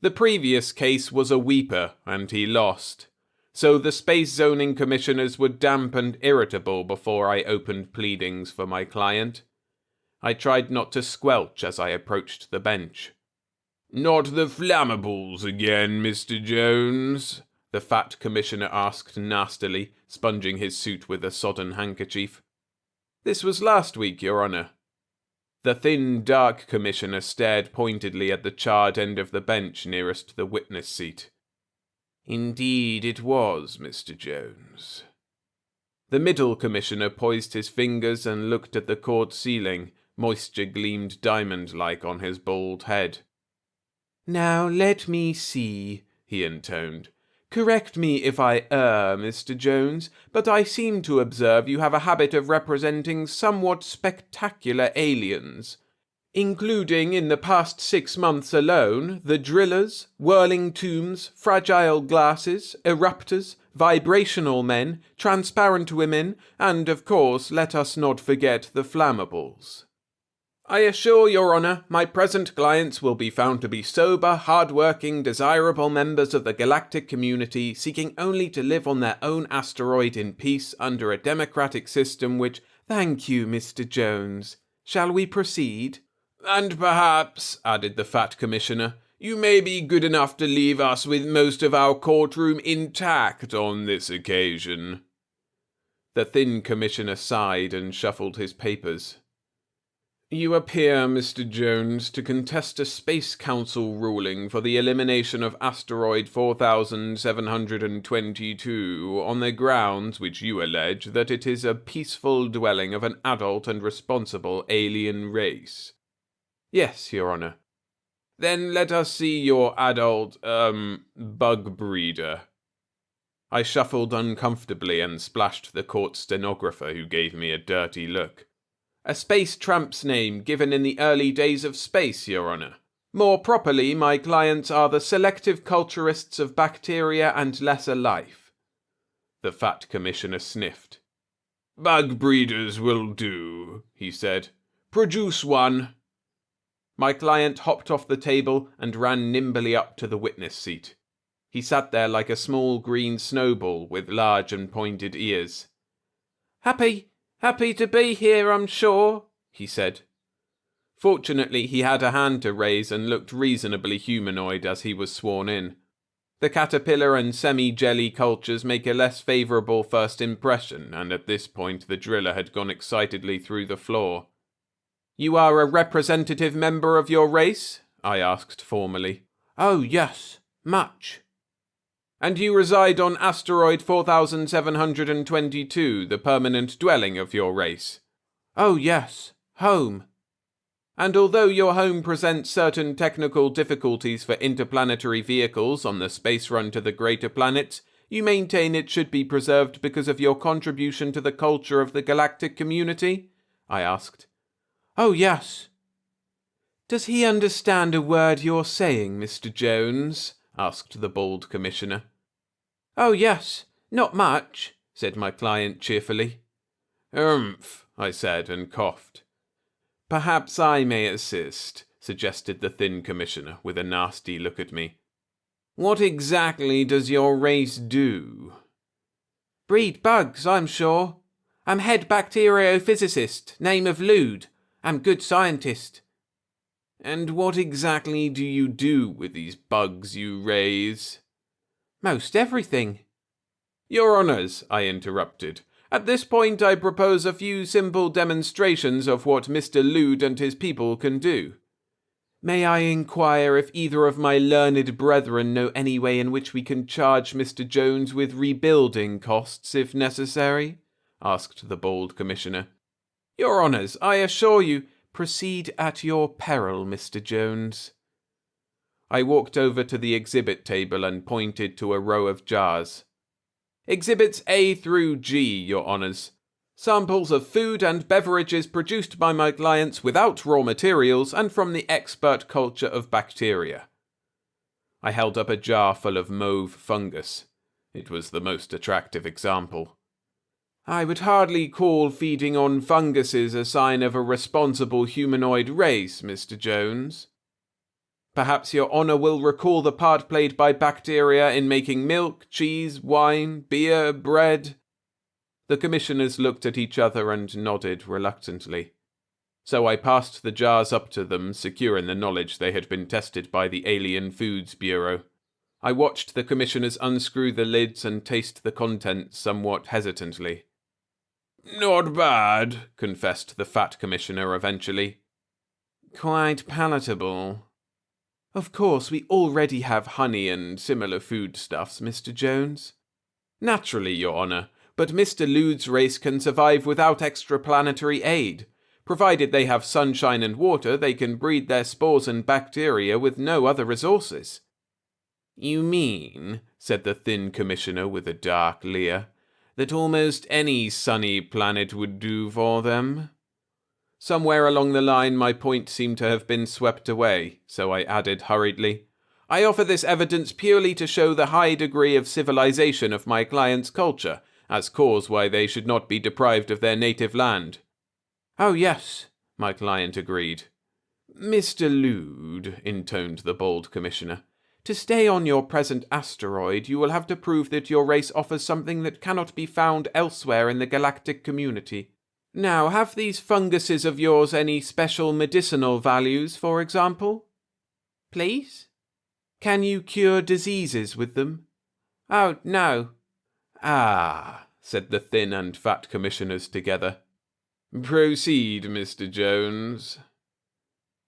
The previous case was a weeper, and he lost. So the Space Zoning Commissioners were damp and irritable before I opened pleadings for my client. I tried not to squelch as I approached the bench. Not the flammables again, Mr. Jones? The fat commissioner asked nastily, sponging his suit with a sodden handkerchief. This was last week, Your Honour. The thin, dark commissioner stared pointedly at the charred end of the bench nearest the witness seat. Indeed it was, Mr. Jones. The middle commissioner poised his fingers and looked at the court ceiling. Moisture gleamed diamond-like on his bald head. Now let me see, he intoned. Correct me if I err, Mr. Jones, but I seem to observe you have a habit of representing somewhat spectacular aliens, including in the past 6 months alone the drillers, whirling tombs, fragile glasses, eruptors, vibrational men, transparent women, and, of course, let us not forget the flammables. I assure Your Honour, my present clients will be found to be sober, hard-working, desirable members of the galactic community seeking only to live on their own asteroid in peace under a democratic system which— Thank you, Mr. Jones. Shall we proceed? And perhaps, added the fat commissioner, you may be good enough to leave us with most of our courtroom intact on this occasion. The thin commissioner sighed and shuffled his papers. You appear, Mr. Jones, to contest a Space Council ruling for the elimination of asteroid 4722 on the grounds, which you allege, that it is a peaceful dwelling of an adult and responsible alien race. Yes, Your Honour. Then let us see your adult, Bugbreeder. I shuffled uncomfortably and splashed the court stenographer, who gave me a dirty look. A space tramp's name given in the early days of space, Your Honour. More properly, my clients are the selective culturists of bacteria and lesser life. The fat commissioner sniffed. Bugbreeders will do, he said. Produce one. My client hopped off the table and ran nimbly up to the witness seat. He sat there like a small green snowball with large and pointed ears. Happy to be here, I'm sure, he said. Fortunately, he had a hand to raise and looked reasonably humanoid as he was sworn in. The caterpillar and semi-jelly cultures make a less favourable first impression, and at this point the driller had gone excitedly through the floor. You are a representative member of your race? I asked formally. Oh, yes, much. And you reside on asteroid 4722, the permanent dwelling of your race? Oh, yes, home. And although your home presents certain technical difficulties for interplanetary vehicles on the space run to the greater planets, you maintain it should be preserved because of your contribution to the culture of the galactic community? I asked. Oh, yes. Does he understand a word you're saying, Mr. Jones? Asked the bald commissioner. Oh, yes, not much, said my client cheerfully. I said, and coughed. Perhaps I may assist, suggested the thin commissioner, with a nasty look at me. What exactly does your race do? Breed bugs, I'm sure. I'm head bacteriophysicist, name of Lude. I'm good scientist. And what exactly do you do with these bugs you raise? Most everything. Your Honours, I interrupted. At this point I propose a few simple demonstrations of what Mr. Lude and his people can do. May I inquire if either of my learned brethren know any way in which we can charge Mr. Jones with rebuilding costs if necessary? Asked the bald commissioner. Your Honours, I assure you, proceed at your peril, Mr. Jones. I walked over to the exhibit table and pointed to a row of jars. Exhibits A through G, Your Honours. Samples of food and beverages produced by my clients without raw materials and from the expert culture of bacteria. I held up a jar full of mauve fungus. It was the most attractive example. I would hardly call feeding on funguses a sign of a responsible humanoid race, Mr. Jones. Perhaps Your Honour will recall the part played by bacteria in making milk, cheese, wine, beer, bread. The commissioners looked at each other and nodded reluctantly. so I passed the jars up to them, secure in the knowledge they had been tested by the Alien Foods Bureau. I watched the commissioners unscrew the lids and taste the contents somewhat hesitantly. "Not bad," confessed the fat commissioner eventually. "Quite palatable. Of course, we already have honey and similar foodstuffs, Mr. Jones." "Naturally, Your Honor, but Mr. Lude's race can survive without extraplanetary aid. Provided they have sunshine and water, they can breed their spores and bacteria with no other resources." "You mean," said the thin commissioner with a dark leer, "that almost any sunny planet would do for them?" Somewhere along the line my point seemed to have been swept away, so I added hurriedly, "I offer this evidence purely to show the high degree of civilization of my client's culture, as cause why they should not be deprived of their native land." "Oh, yes," my client agreed. "Mr. Lude," intoned the bold commissioner, "to stay on your present asteroid, you will have to prove that your race offers something that cannot be found elsewhere in the galactic community. Now, have these funguses of yours any special medicinal values, for example?" "Please? Can you cure diseases with them?" "Oh, no." "Ah," said the thin and fat commissioners together. "Proceed, Mr. Jones."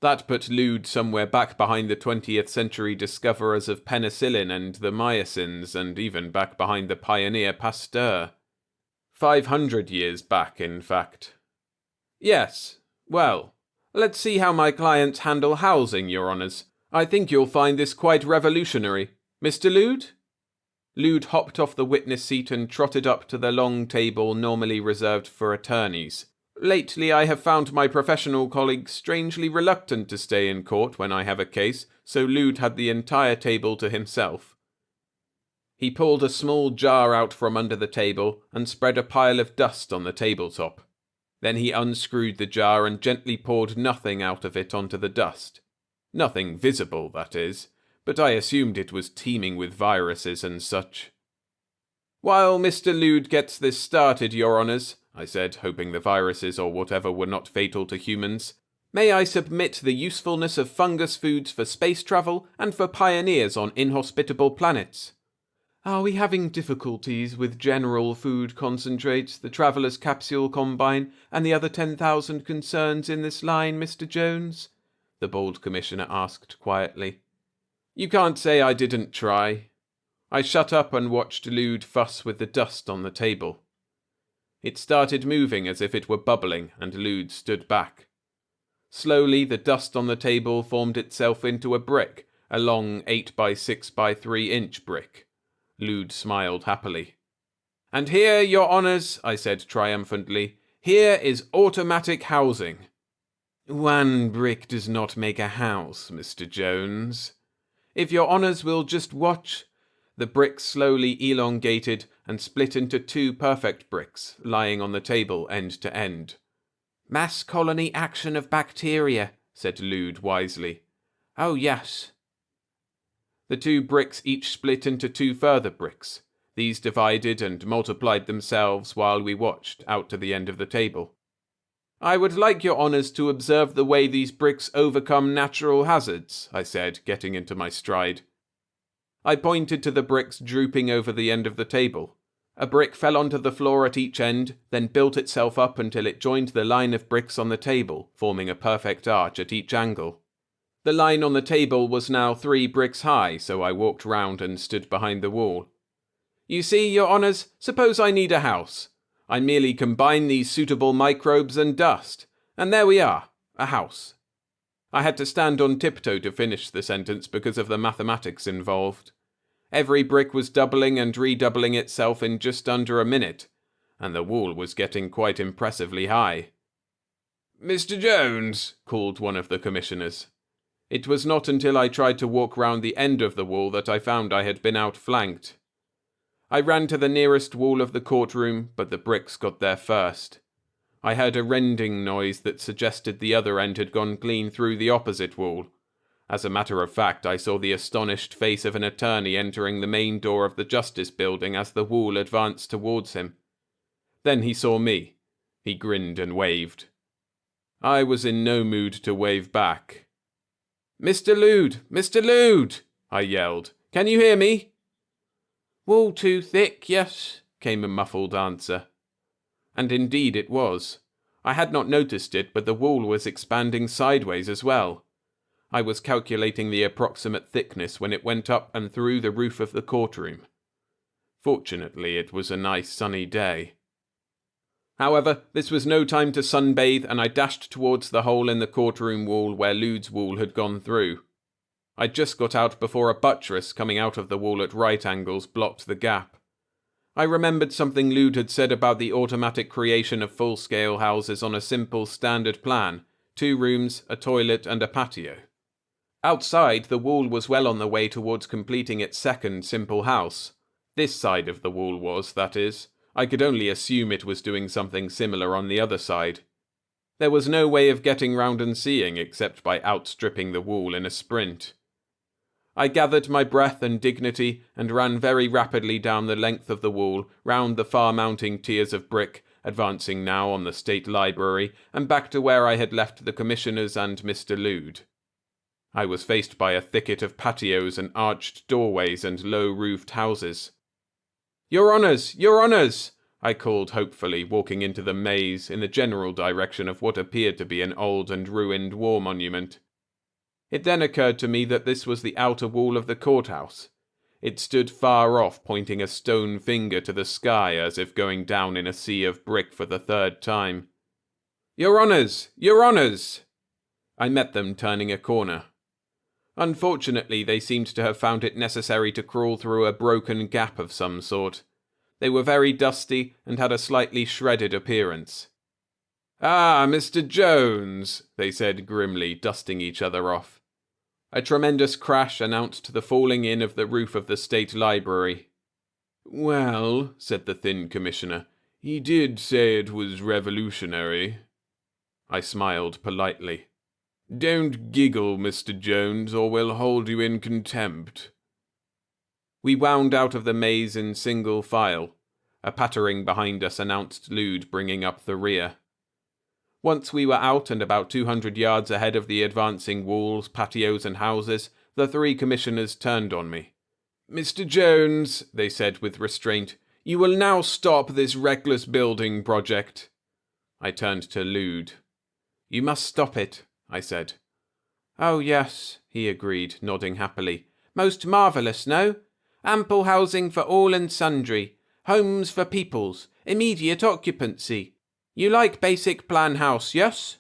That put Lude somewhere back behind the 20th century discoverers of penicillin and the myosins, and even back behind the pioneer Pasteur. 500 years back, in fact. "Yes, well, let's see how my clients handle housing, Your Honors. I think you'll find this quite revolutionary. Mr. Lude?" Lude hopped off the witness seat and trotted up to the long table normally reserved for attorneys. "Lately I have found my professional colleagues strangely reluctant to stay in court when I have a case, so Lude had the entire table to himself." He pulled a small jar out from under the table and spread a pile of dust on the tabletop. Then he unscrewed the jar and gently poured nothing out of it onto the dust. Nothing visible, that is, but I assumed it was teeming with viruses and such. "While Mr. Lude gets this started, Your Honors," I said, hoping the viruses or whatever were not fatal to humans, "may I submit the usefulness of fungus foods for space travel and for pioneers on inhospitable planets?" "Are we having difficulties with general food concentrates, the Traveler's Capsule Combine, and the other 10,000 concerns in this line, Mr. Jones?" the bold commissioner asked quietly. You can't say I didn't try. I shut up and watched Lude fuss with the dust on the table. It started moving as if it were bubbling, and Lude stood back. Slowly, the dust on the table formed itself into a brick, a long 8 by 6 by 3 inch brick. Lude smiled happily. "And here, Your Honours," I said triumphantly, "here is automatic housing." "One brick does not make a house, Mr. Jones. If Your Honours will just watch." The brick slowly elongated and split into 2 perfect bricks, lying on the table end to end. "Mass colony action of bacteria," said Lude wisely. "Oh, yes." The 2 bricks each split into 2 further bricks. These divided and multiplied themselves while we watched out to the end of the table. "I would like Your Honours to observe the way these bricks overcome natural hazards," I said, getting into my stride. I pointed to the bricks drooping over the end of the table. A brick fell onto the floor at each end, then built itself up until it joined the line of bricks on the table, forming a perfect arch at each angle. The line on the table was now 3 bricks high, so I walked round and stood behind the wall. "You see, Your Honours, suppose I need a house. I merely combine these suitable microbes and dust, and there we are, a house." I had to stand on tiptoe to finish the sentence because of the mathematics involved. Every brick was doubling and redoubling itself in just under a minute, and the wall was getting quite impressively high. "Mr. Jones," called one of the commissioners. It was not until I tried to walk round the end of the wall that I found I had been outflanked. I ran to the nearest wall of the courtroom, but the bricks got there first. I heard a rending noise that suggested the other end had gone clean through the opposite wall. As a matter of fact, I saw the astonished face of an attorney entering the main door of the Justice Building as the wall advanced towards him. Then he saw me. He grinned and waved. I was in no mood to wave back. "Mr. Lude! Mr. Lude!" I yelled. "Can you hear me?" "Wall too thick, yes," came a muffled answer. And indeed it was. I had not noticed it, but the wall was expanding sideways as well. I was calculating the approximate thickness when it went up and through the roof of the courtroom. Fortunately, it was a nice sunny day. However, this was no time to sunbathe, and I dashed towards the hole in the courtroom wall where Lude's wall had gone through. I'd just got out before a buttress coming out of the wall at right angles blocked the gap. I remembered something Lude had said about the automatic creation of full-scale houses on a simple standard plan, 2 rooms, a toilet and a patio. Outside, the wall was well on the way towards completing its second simple house. This side of the wall was, that is. I could only assume it was doing something similar on the other side. There was no way of getting round and seeing except by outstripping the wall in a sprint. I gathered my breath and dignity and ran very rapidly down the length of the wall, round the far-mounting tiers of brick, advancing now on the State Library, and back to where I had left the Commissioners and Mr. Lude. I was faced by a thicket of patios and arched doorways and low-roofed houses. "Your Honours! Your Honours!" I called hopefully, walking into the maze in the general direction of what appeared to be an old and ruined war monument. It then occurred to me that this was the outer wall of the courthouse. It stood far off, pointing a stone finger to the sky as if going down in a sea of brick for the 3rd time. "Your Honours! Your Honours!" I met them turning a corner. Unfortunately, they seemed to have found it necessary to crawl through a broken gap of some sort. They were very dusty and had a slightly shredded appearance. "Ah, Mr. Jones," they said grimly, dusting each other off. A tremendous crash announced the falling in of the roof of the State Library. "Well," said the thin commissioner, "he did say it was revolutionary." I smiled politely. "Don't giggle, Mr. Jones, or we'll hold you in contempt." We wound out of the maze in single file. A pattering behind us announced Lude bringing up the rear. Once we were out and about 200 yards ahead of the advancing walls, patios and houses, the 3 commissioners turned on me. "Mr. Jones," they said with restraint, "you will now stop this reckless building project." I turned to Lude. "You must stop it," I said. "Oh, yes," he agreed, nodding happily. "Most marvellous, no? Ample housing for all and sundry. Homes for peoples. Immediate occupancy. You like basic plan house, yes?"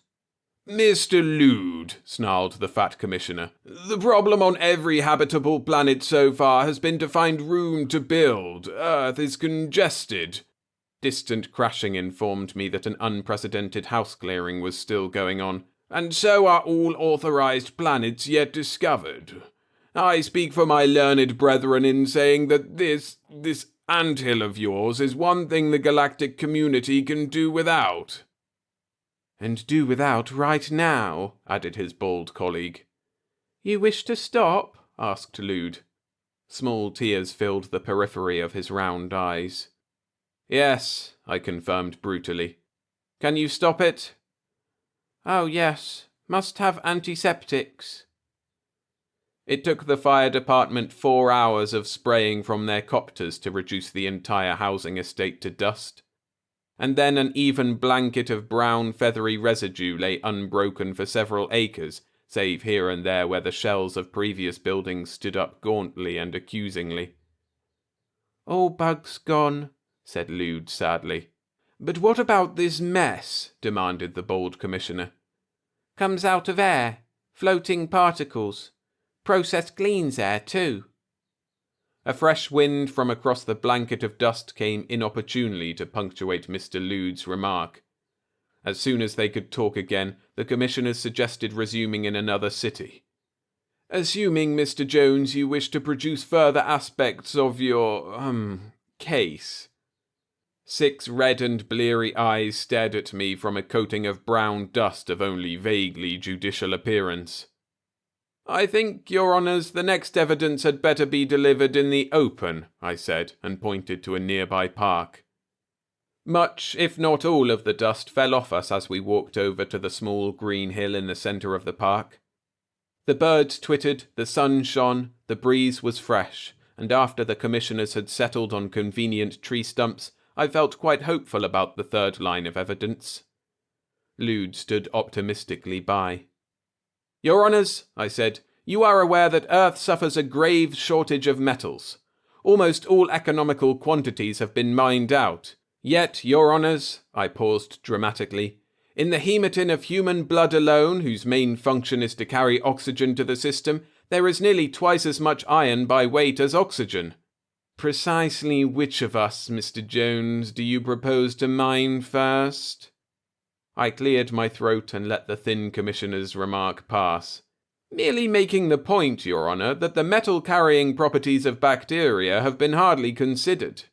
"Mr. Lude," snarled the fat commissioner, "the problem on every habitable planet so far has been to find room to build. Earth is congested." Distant crashing informed me that an unprecedented house clearing was still going on. "And so are all authorized planets yet discovered. I speak for my learned brethren in saying that this anthill of yours is one thing the galactic community can do without." "And do without right now," added his bald colleague. "You wish to stop?" asked Lude. Small tears filled the periphery of his round eyes. "Yes," I confirmed brutally. "Can you stop it?" "Oh, yes. Must have antiseptics." It took the fire department 4 hours of spraying from their copters to reduce the entire housing estate to dust. And then an even blanket of brown feathery residue lay unbroken for several acres, save here and there where the shells of previous buildings stood up gauntly and accusingly. "All bugs gone," said Lude sadly. "But what about this mess?" demanded the bald commissioner. "Comes out of air. Floating particles. Process cleans air, too." A fresh wind from across the blanket of dust came inopportunely to punctuate Mr. Lude's remark. As soon as they could talk again, the commissioners suggested resuming in another city. "Assuming, Mr. Jones, you wish to produce further aspects of your, case." 6 red and bleary eyes stared at me from a coating of brown dust of only vaguely judicial appearance. "I think, Your Honours, the next evidence had better be delivered in the open," I said, and pointed to a nearby park. Much, if not all, of the dust fell off us as we walked over to the small green hill in the centre of the park. The birds twittered, the sun shone, the breeze was fresh, and after the commissioners had settled on convenient tree stumps, I felt quite hopeful about the third line of evidence. Lude stood optimistically by. "Your Honours," I said, "you are aware that Earth suffers a grave shortage of metals. Almost all economical quantities have been mined out. Yet, Your Honours," I paused dramatically, "in the hematin of human blood alone, whose main function is to carry oxygen to the system, there is nearly twice as much iron by weight as oxygen." "Precisely which of us, Mr. Jones, do you propose to mine first?" I cleared my throat and let the thin commissioner's remark pass. "Merely making the point, Your Honour, that the metal-carrying properties of bacteria have been hardly considered."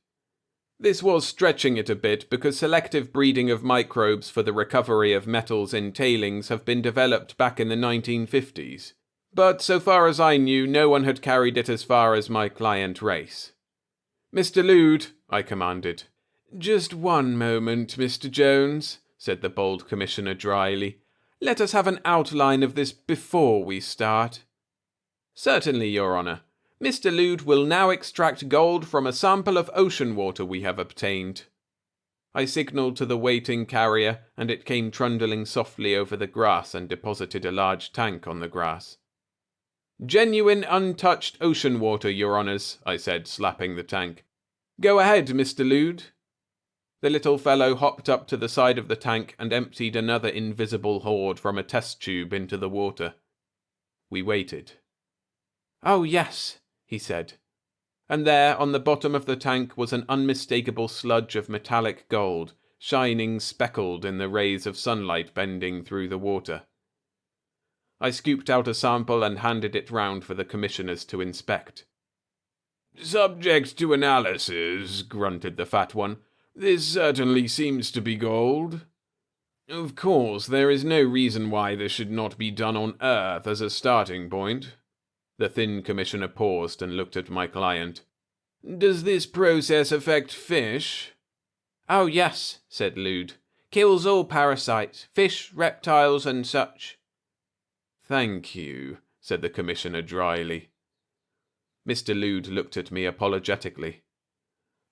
This was stretching it a bit because selective breeding of microbes for the recovery of metals in tailings have been developed back in the 1950s. But so far as I knew, no one had carried it as far as my client race. "Mr. Lude," I commanded. "Just one moment, Mr. Jones," said the bold commissioner dryly. "Let us have an outline of this before we start." "Certainly, Your Honour. Mr. Lude will now extract gold from a sample of ocean water we have obtained." I signalled to the waiting carrier, and it came trundling softly over the grass and deposited a large tank on the grass. "Genuine untouched ocean water, Your Honours," I said, slapping the tank. "Go ahead, Mr. Lude." The little fellow hopped up to the side of the tank and emptied another invisible hoard from a test tube into the water. We waited. "Oh, yes," he said. And there, on the bottom of the tank, was an unmistakable sludge of metallic gold, shining speckled in the rays of sunlight bending through the water. I scooped out a sample and handed it round for the commissioners to inspect. "Subject to analysis," grunted the fat one. "This certainly seems to be gold." "Of course, there is no reason why this should not be done on Earth as a starting point." The thin commissioner paused and looked at my client. "Does this process affect fish?" "Oh, yes," said Lude. "Kills all parasites, fish, reptiles, and such." "Thank you," said the commissioner dryly. Mr. Lude looked at me apologetically.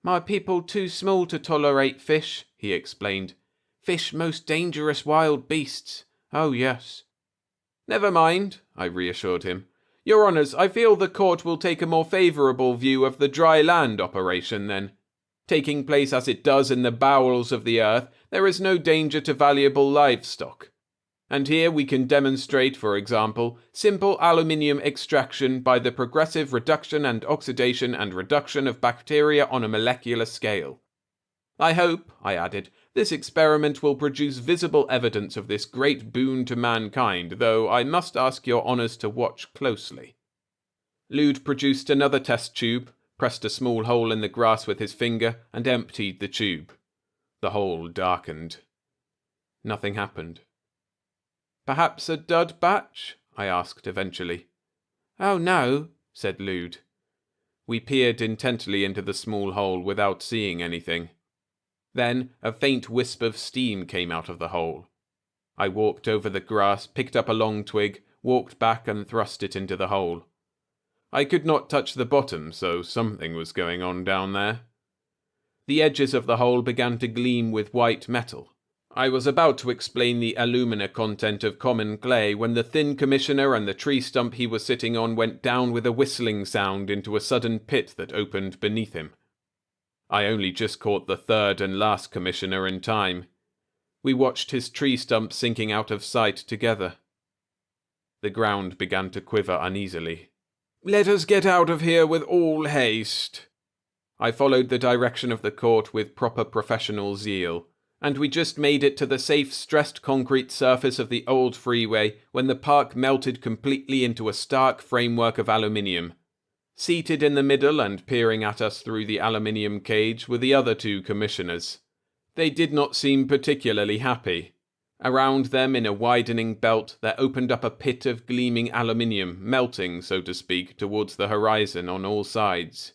"My people too small to tolerate fish," he explained. "Fish most dangerous wild beasts. Oh, yes." "Never mind," I reassured him. "Your Honours, I feel the court will take a more favourable view of the dry land operation then. Taking place as it does in the bowels of the earth, there is no danger to valuable livestock. And here we can demonstrate, for example, simple aluminium extraction by the progressive reduction and oxidation and reduction of bacteria on a molecular scale. I hope," I added, "this experiment will produce visible evidence of this great boon to mankind, though I must ask your honours to watch closely." Lude produced another test tube, pressed a small hole in the grass with his finger, and emptied the tube. The hole darkened. Nothing happened. "Perhaps a dud batch?" I asked eventually. "Oh, no," said Lude. We peered intently into the small hole without seeing anything. Then a faint wisp of steam came out of the hole. I walked over the grass, picked up a long twig, walked back and thrust it into the hole. I could not touch the bottom, so something was going on down there. The edges of the hole began to gleam with white metal. I was about to explain the alumina content of common clay when the thin commissioner and the tree stump he was sitting on went down with a whistling sound into a sudden pit that opened beneath him. I only just caught the third and last commissioner in time. We watched his tree stump sinking out of sight together. The ground began to quiver uneasily. "Let us get out of here with all haste." I followed the direction of the court with proper professional zeal, and we just made it to the safe, stressed concrete surface of the old freeway when the park melted completely into a stark framework of aluminium. Seated in the middle and peering at us through the aluminium cage were the other two commissioners. They did not seem particularly happy. Around them, in a widening belt, there opened up a pit of gleaming aluminium, melting, so to speak, towards the horizon on all sides.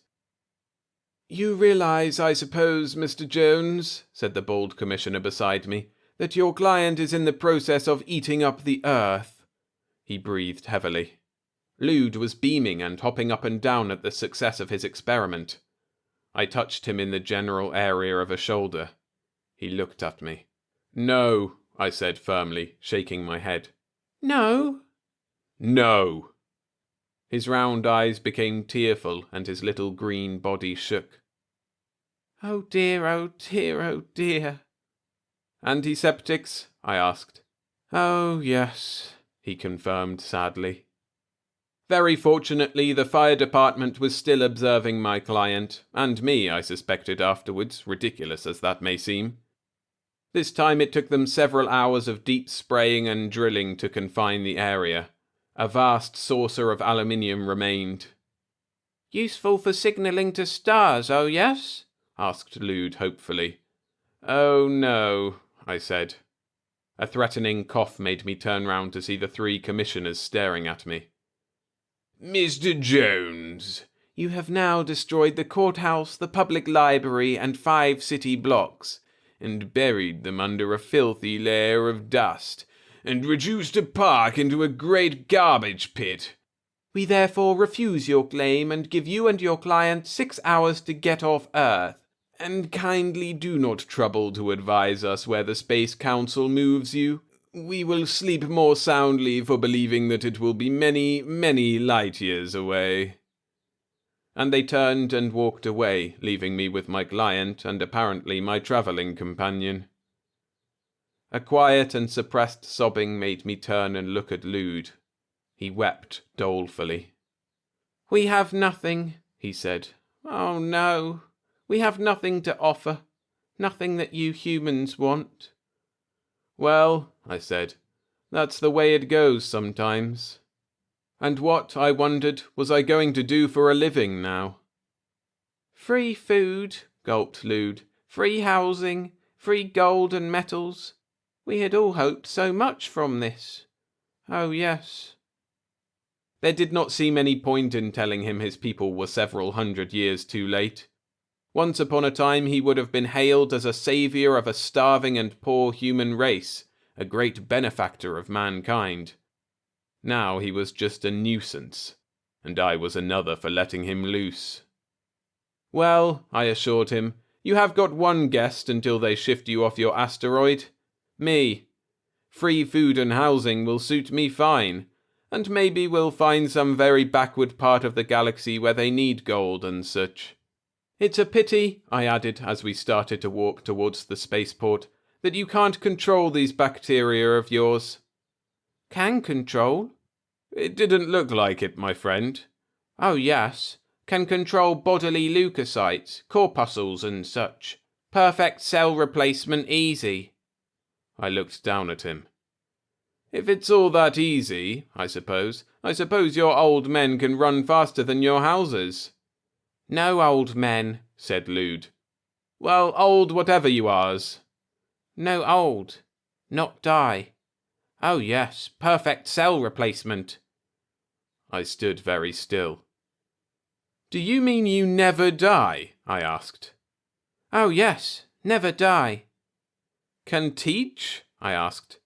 You realize, I suppose, Mr. Jones, said the bald commissioner beside me, that your client is in the process of eating up the earth. He breathed heavily. Lude was beaming and hopping up and down at the success of his experiment. I touched him in the general area of a shoulder. He looked at me. No, I said firmly, shaking my head. No? No. His round eyes became tearful and his little green body shook. Oh dear, oh dear, oh dear. Antiseptics? I asked. Oh, yes, he confirmed sadly. Very fortunately, the fire department was still observing my client, and me, I suspected afterwards, ridiculous as that may seem. This time it took them several hours of deep spraying and drilling to confine the area. A vast saucer of aluminium remained. Useful for signalling to stars, oh yes? Asked Lude hopefully. Oh no, I said. A threatening cough made me turn round to see the 3 commissioners staring at me. Mr. Jones, you have now destroyed the courthouse, the public library, and 5 city blocks, and buried them under a filthy layer of dust, and reduced a park into a great garbage pit. We therefore refuse your claim and give you and your client 6 hours to get off Earth, and kindly do not trouble to advise us where the Space Council moves you. We will sleep more soundly for believing that it will be many, many light years away. And they turned and walked away, leaving me with my client and apparently my travelling companion. A quiet and suppressed sobbing made me turn and look at Lude. He wept dolefully. We have nothing, he said. Oh no, we have nothing to offer, nothing that you humans want. Well, I said, that's the way it goes sometimes. And what, I wondered, was I going to do for a living now? Free food, gulped Lude, free housing, free gold and metals. We had all hoped so much from this. Oh, yes. There did not seem any point in telling him his people were several 100 years too late. Once upon a time he would have been hailed as a saviour of a starving and poor human race, a great benefactor of mankind. Now he was just a nuisance, and I was another for letting him loose. Well, I assured him, you have got one guest until they shift you off your asteroid. Me. Free food and housing will suit me fine, and maybe we'll find some very backward part of the galaxy where they need gold and such. It's a pity, I added as we started to walk towards the spaceport, that you can't control these bacteria of yours. Can control? It didn't look like it, my friend. Oh yes, can control bodily leukocytes, corpuscles and such. Perfect cell replacement easy. I looked down at him. If it's all that easy, I suppose your old men can run faster than your houses. No old men, said Lude. Well, old whatever you are's. No old. Not die. Oh yes, perfect cell replacement. I stood very still. Do you mean you never die? I asked. Oh yes, never die. Can teach? I asked.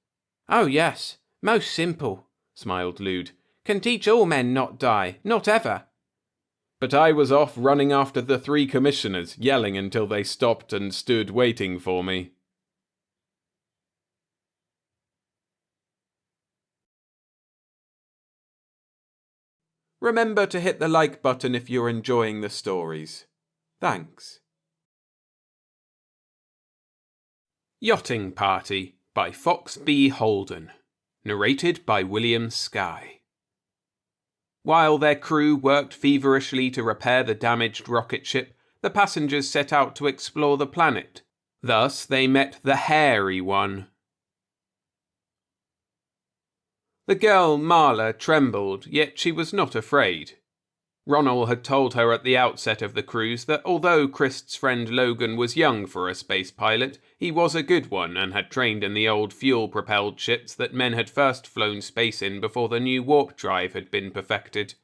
Oh yes, most simple, smiled Lude. Can teach all men not die, not ever. But I was off running after the 3 commissioners, yelling until they stopped and stood waiting for me. Remember to hit the like button if you're enjoying the stories. Thanks. Yachting Party by Fox B. Holden. Narrated by William Skye. While their crew worked feverishly to repair the damaged rocket ship, the passengers set out to explore the planet. Thus they met the hairy one. The girl Marla trembled, yet she was not afraid. Ronald had told her at the outset of the cruise that although Christ's friend Logan was young for a space pilot, he was a good one and had trained in the old fuel-propelled ships that men had first flown space in before the new warp drive had been perfected.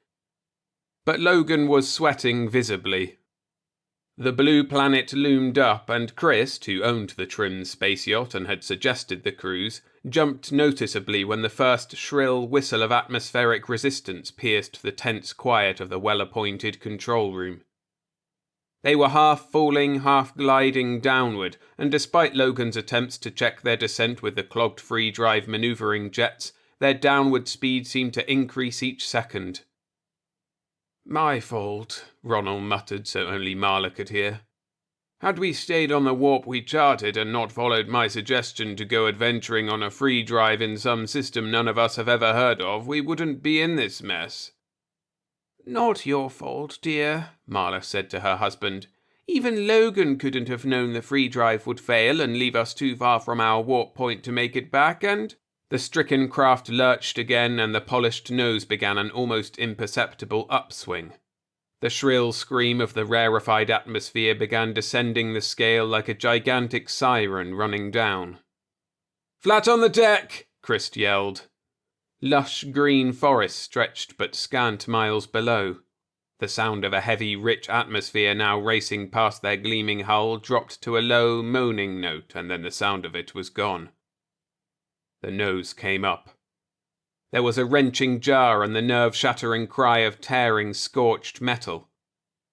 But Logan was sweating visibly. The blue planet loomed up, and Chris, who owned the trim space yacht and had suggested the cruise, jumped noticeably when the first shrill whistle of atmospheric resistance pierced the tense quiet of the well-appointed control room. They were half falling, half gliding downward, and despite Logan's attempts to check their descent with the clogged free-drive maneuvering jets, their downward speed seemed to increase each second. "My fault," Ronald muttered so only Marla could hear. "Had we stayed on the warp we charted and not followed my suggestion to go adventuring on a free drive in some system none of us have ever heard of, we wouldn't be in this mess." "Not your fault, dear," Marla said to her husband. "Even Logan couldn't have known the free drive would fail and leave us too far from our warp point to make it back, and—" The stricken craft lurched again, and the polished nose began an almost imperceptible upswing. The shrill scream of the rarefied atmosphere began descending the scale like a gigantic siren running down. "Flat on the deck!" Chris yelled. Lush green forest stretched but scant miles below. The sound of a heavy, rich atmosphere now racing past their gleaming hull dropped to a low, moaning note, and then the sound of it was gone. The nose came up. There was a wrenching jar and the nerve-shattering cry of tearing, scorched metal.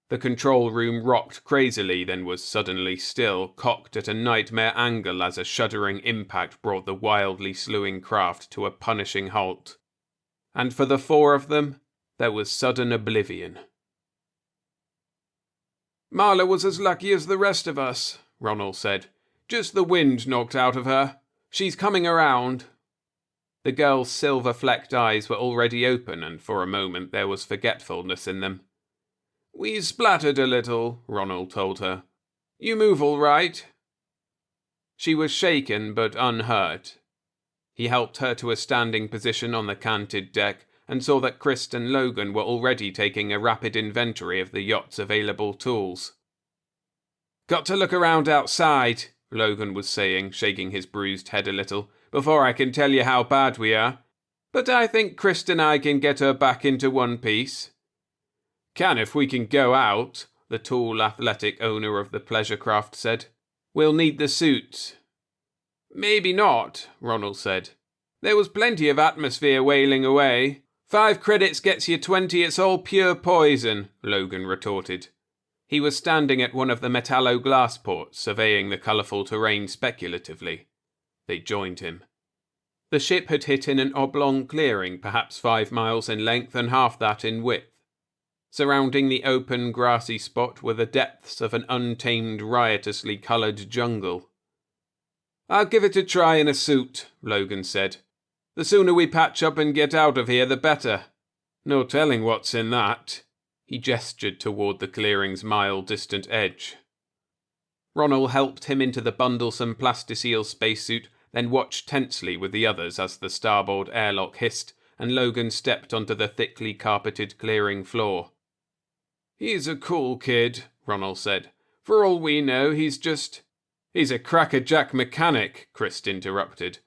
The control room rocked crazily, then was suddenly still, cocked at a nightmare angle as a shuddering impact brought the wildly slewing craft to a punishing halt. And for the four of them, there was sudden oblivion. "Marla was as lucky as the rest of us," Ronald said. "Just the wind knocked out of her. She's coming around." The girl's silver-flecked eyes were already open, and for a moment there was forgetfulness in them. "We splattered a little," Ronald told her. "You move all right?" She was shaken but unhurt. He helped her to a standing position on the canted deck and saw that Chris and Logan were already taking a rapid inventory of the yacht's available tools. "Got to look around outside," Logan was saying, shaking his bruised head a little, "before I can tell you how bad we are. But I think Chris and I can get her back into one piece." "Can if we can go out," the tall, athletic owner of the pleasure craft said. "We'll need the suits." "Maybe not," Ronald said. "There was plenty of atmosphere wailing away. 5 credits gets you 20, it's all pure poison," Logan retorted. He was standing at one of the metallo-glass ports, surveying the colourful terrain speculatively. They joined him. The ship had hit in an oblong clearing, perhaps 5 miles in length and half that in width. Surrounding the open, grassy spot were the depths of an untamed, riotously coloured jungle. "I'll give it a try in a suit," Logan said. "The sooner we patch up and get out of here, the better. No telling what's in that." He gestured toward the clearing's mile-distant edge. Ronald helped him into the bundlesome plasticele spacesuit, then watched tensely with the others as the starboard airlock hissed and Logan stepped onto the thickly carpeted clearing floor. "He's a cool kid," Ronald said. "For all we know, he's a crackerjack mechanic," Chris interrupted.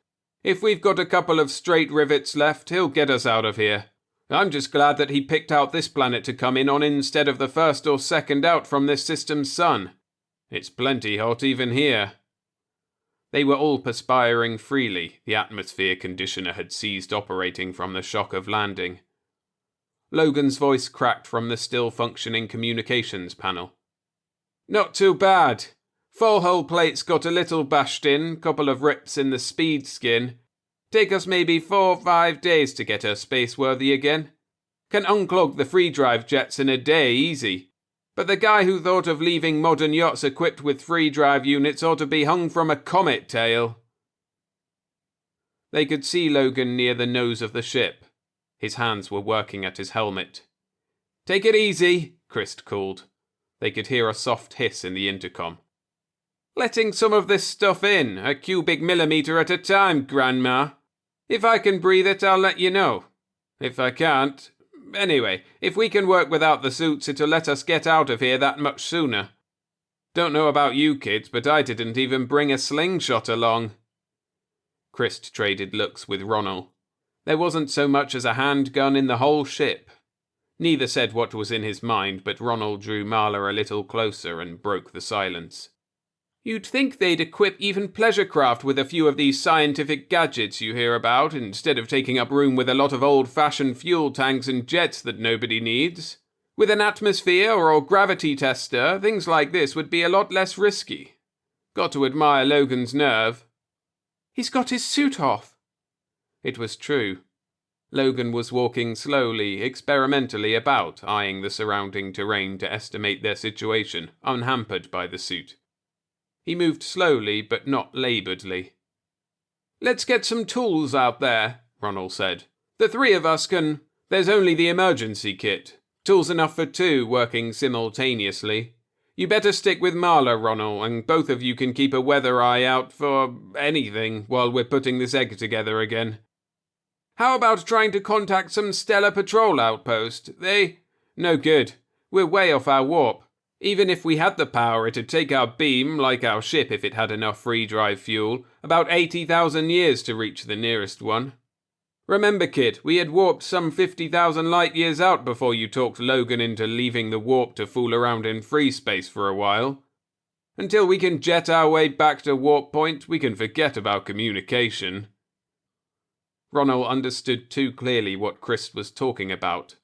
"If we've got a couple of straight rivets left, he'll get us out of here. I'm just glad that he picked out this planet to come in on instead of the first or second out from this system's sun. It's plenty hot even here." They were all perspiring freely. The atmosphere conditioner had ceased operating from the shock of landing. Logan's voice cracked from the still-functioning communications panel. "Not too bad. Full hull plate's got a little bashed in, couple of rips in the speed skin. Take us maybe 4 or 5 days to get her space-worthy again. Can unclog the free drive jets in a day easy. But the guy who thought of leaving modern yachts equipped with free drive units ought to be hung from a comet tail." They could see Logan near the nose of the ship. His hands were working at his helmet. "Take it easy," Chris called. They could hear a soft hiss in the intercom. "Letting some of this stuff in, a cubic millimeter at a time, Grandma. If I can breathe it, I'll let you know. If I can't... Anyway, if we can work without the suits, it'll let us get out of here that much sooner. Don't know about you kids, but I didn't even bring a slingshot along." Chris traded looks with Ronald. There wasn't so much as a handgun in the whole ship. Neither said what was in his mind, but Ronald drew Marla a little closer and broke the silence. You'd think they'd equip even pleasure craft with a few of these scientific gadgets you hear about, instead of taking up room with a lot of old-fashioned fuel tanks and jets that nobody needs. With an atmosphere or gravity tester, things like this would be a lot less risky. Got to admire Logan's nerve. He's got his suit off. It was true. Logan was walking slowly, experimentally about, eyeing the surrounding terrain to estimate their situation, unhampered by the suit. He moved slowly, but not laboredly. Let's get some tools out there, Ronald said. The three of us can... There's only the emergency kit. Tools enough for two, working simultaneously. You better stick with Marla, Ronald, and both of you can keep a weather eye out for anything while we're putting this egg together again. How about trying to contact some stellar patrol outpost? No good. We're way off our warp. Even if we had the power, it'd take our beam, like our ship if it had enough free drive fuel, about 80,000 years to reach the nearest one. Remember, kid, we had warped some 50,000 light years out before you talked Logan into leaving the warp to fool around in free space for a while. Until we can jet our way back to warp point, we can forget about communication. Ronald understood too clearly what Chris was talking about.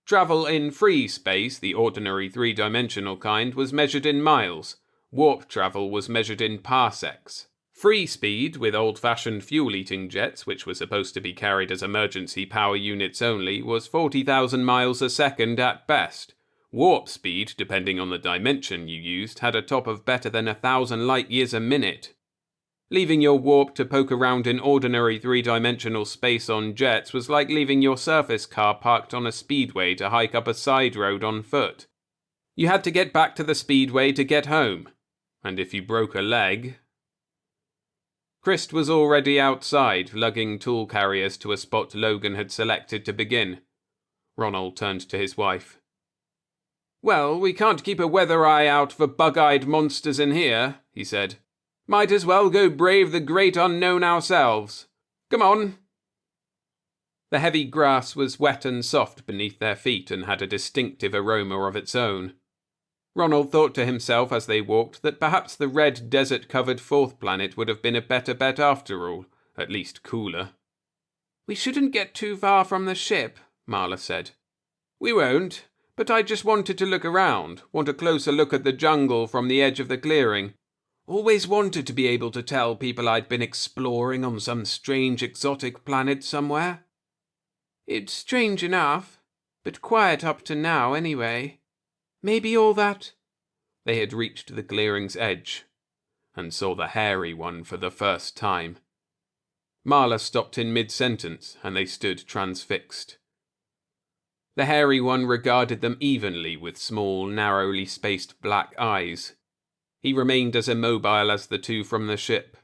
Travel in free space, the ordinary three-dimensional kind, was measured in miles. Warp travel was measured in parsecs. Free speed, with old-fashioned fuel-eating jets, which were supposed to be carried as emergency power units only, was 40,000 miles a second at best. Warp speed, depending on the dimension you used, had a top of better than 1,000 light years a minute. Leaving your warp to poke around in ordinary three-dimensional space on jets was like leaving your surface car parked on a speedway to hike up a side road on foot. You had to get back to the speedway to get home. And if you broke a leg... Christ was already outside, lugging tool carriers to a spot Logan had selected to begin. Ronald turned to his wife. Well, we can't keep a weather eye out for bug-eyed monsters in here, he said. Might as well go brave the great unknown ourselves. Come on. The heavy grass was wet and soft beneath their feet and had a distinctive aroma of its own. Ronald thought to himself as they walked that perhaps the red desert-covered fourth planet would have been a better bet after all, at least cooler. We shouldn't get too far from the ship, Marla said. We won't, but I just wanted to look around, want a closer look at the jungle from the edge of the clearing. Always wanted to be able to tell people I'd been exploring on some strange exotic planet somewhere. It's strange enough, but quiet up to now anyway. Maybe all that... They had reached the clearing's edge, and saw the hairy one for the first time. Marla stopped in mid-sentence, and they stood transfixed. The hairy one regarded them evenly with small, narrowly spaced black eyes. He remained as immobile as the two from the ship.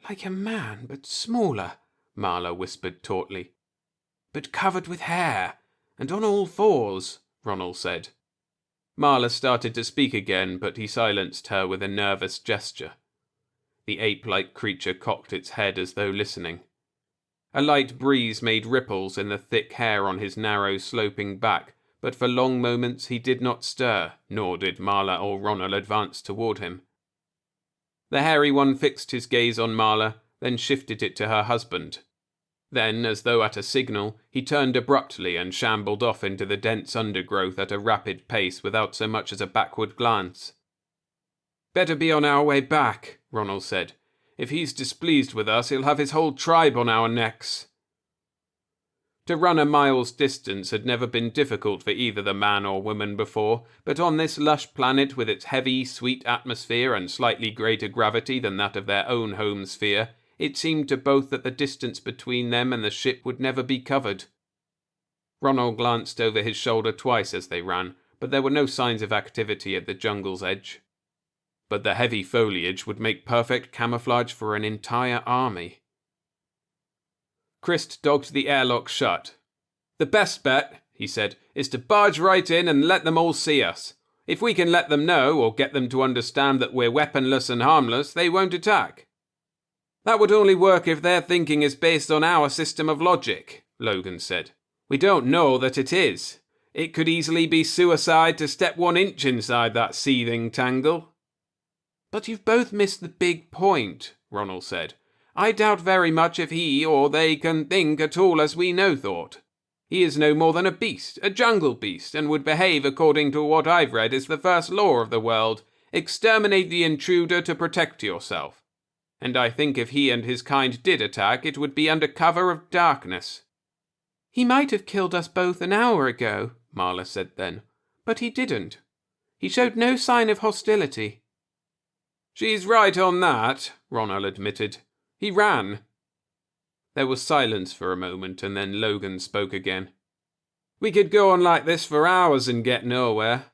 Like a man, but smaller, Marla whispered tautly. But covered with hair, and on all fours, Ronald said. Marla started to speak again, but he silenced her with a nervous gesture. The ape-like creature cocked its head as though listening. A light breeze made ripples in the thick hair on his narrow, sloping back, but for long moments he did not stir, nor did Marla or Ronald advance toward him. The hairy one fixed his gaze on Marla, then shifted it to her husband. Then, as though at a signal, he turned abruptly and shambled off into the dense undergrowth at a rapid pace without so much as a backward glance. Better be on our way back, Ronald said. If he's displeased with us, he'll have his whole tribe on our necks. To run a mile's distance had never been difficult for either the man or woman before, but on this lush planet with its heavy, sweet atmosphere and slightly greater gravity than that of their own home sphere, it seemed to both that the distance between them and the ship would never be covered. Ronald glanced over his shoulder twice as they ran, but there were no signs of activity at the jungle's edge. But the heavy foliage would make perfect camouflage for an entire army. Christ dogged the airlock shut. The best bet, he said, is to barge right in and let them all see us. If we can let them know, or get them to understand that we're weaponless and harmless, they won't attack. That would only work if their thinking is based on our system of logic, Logan said. We don't know that it is. It could easily be suicide to step 1 inch inside that seething tangle. But you've both missed the big point, Ronald said. I doubt very much if he or they can think at all as we know thought. He is no more than a beast, a jungle beast, and would behave according to what I've read is the first law of the world. Exterminate the intruder to protect yourself. And I think if he and his kind did attack, it would be under cover of darkness. He might have killed us both an hour ago, Marla said then, but he didn't. He showed no sign of hostility. She's right on that, Ronald admitted. He ran. There was silence for a moment, and then Logan spoke again. We could go on like this for hours and get nowhere.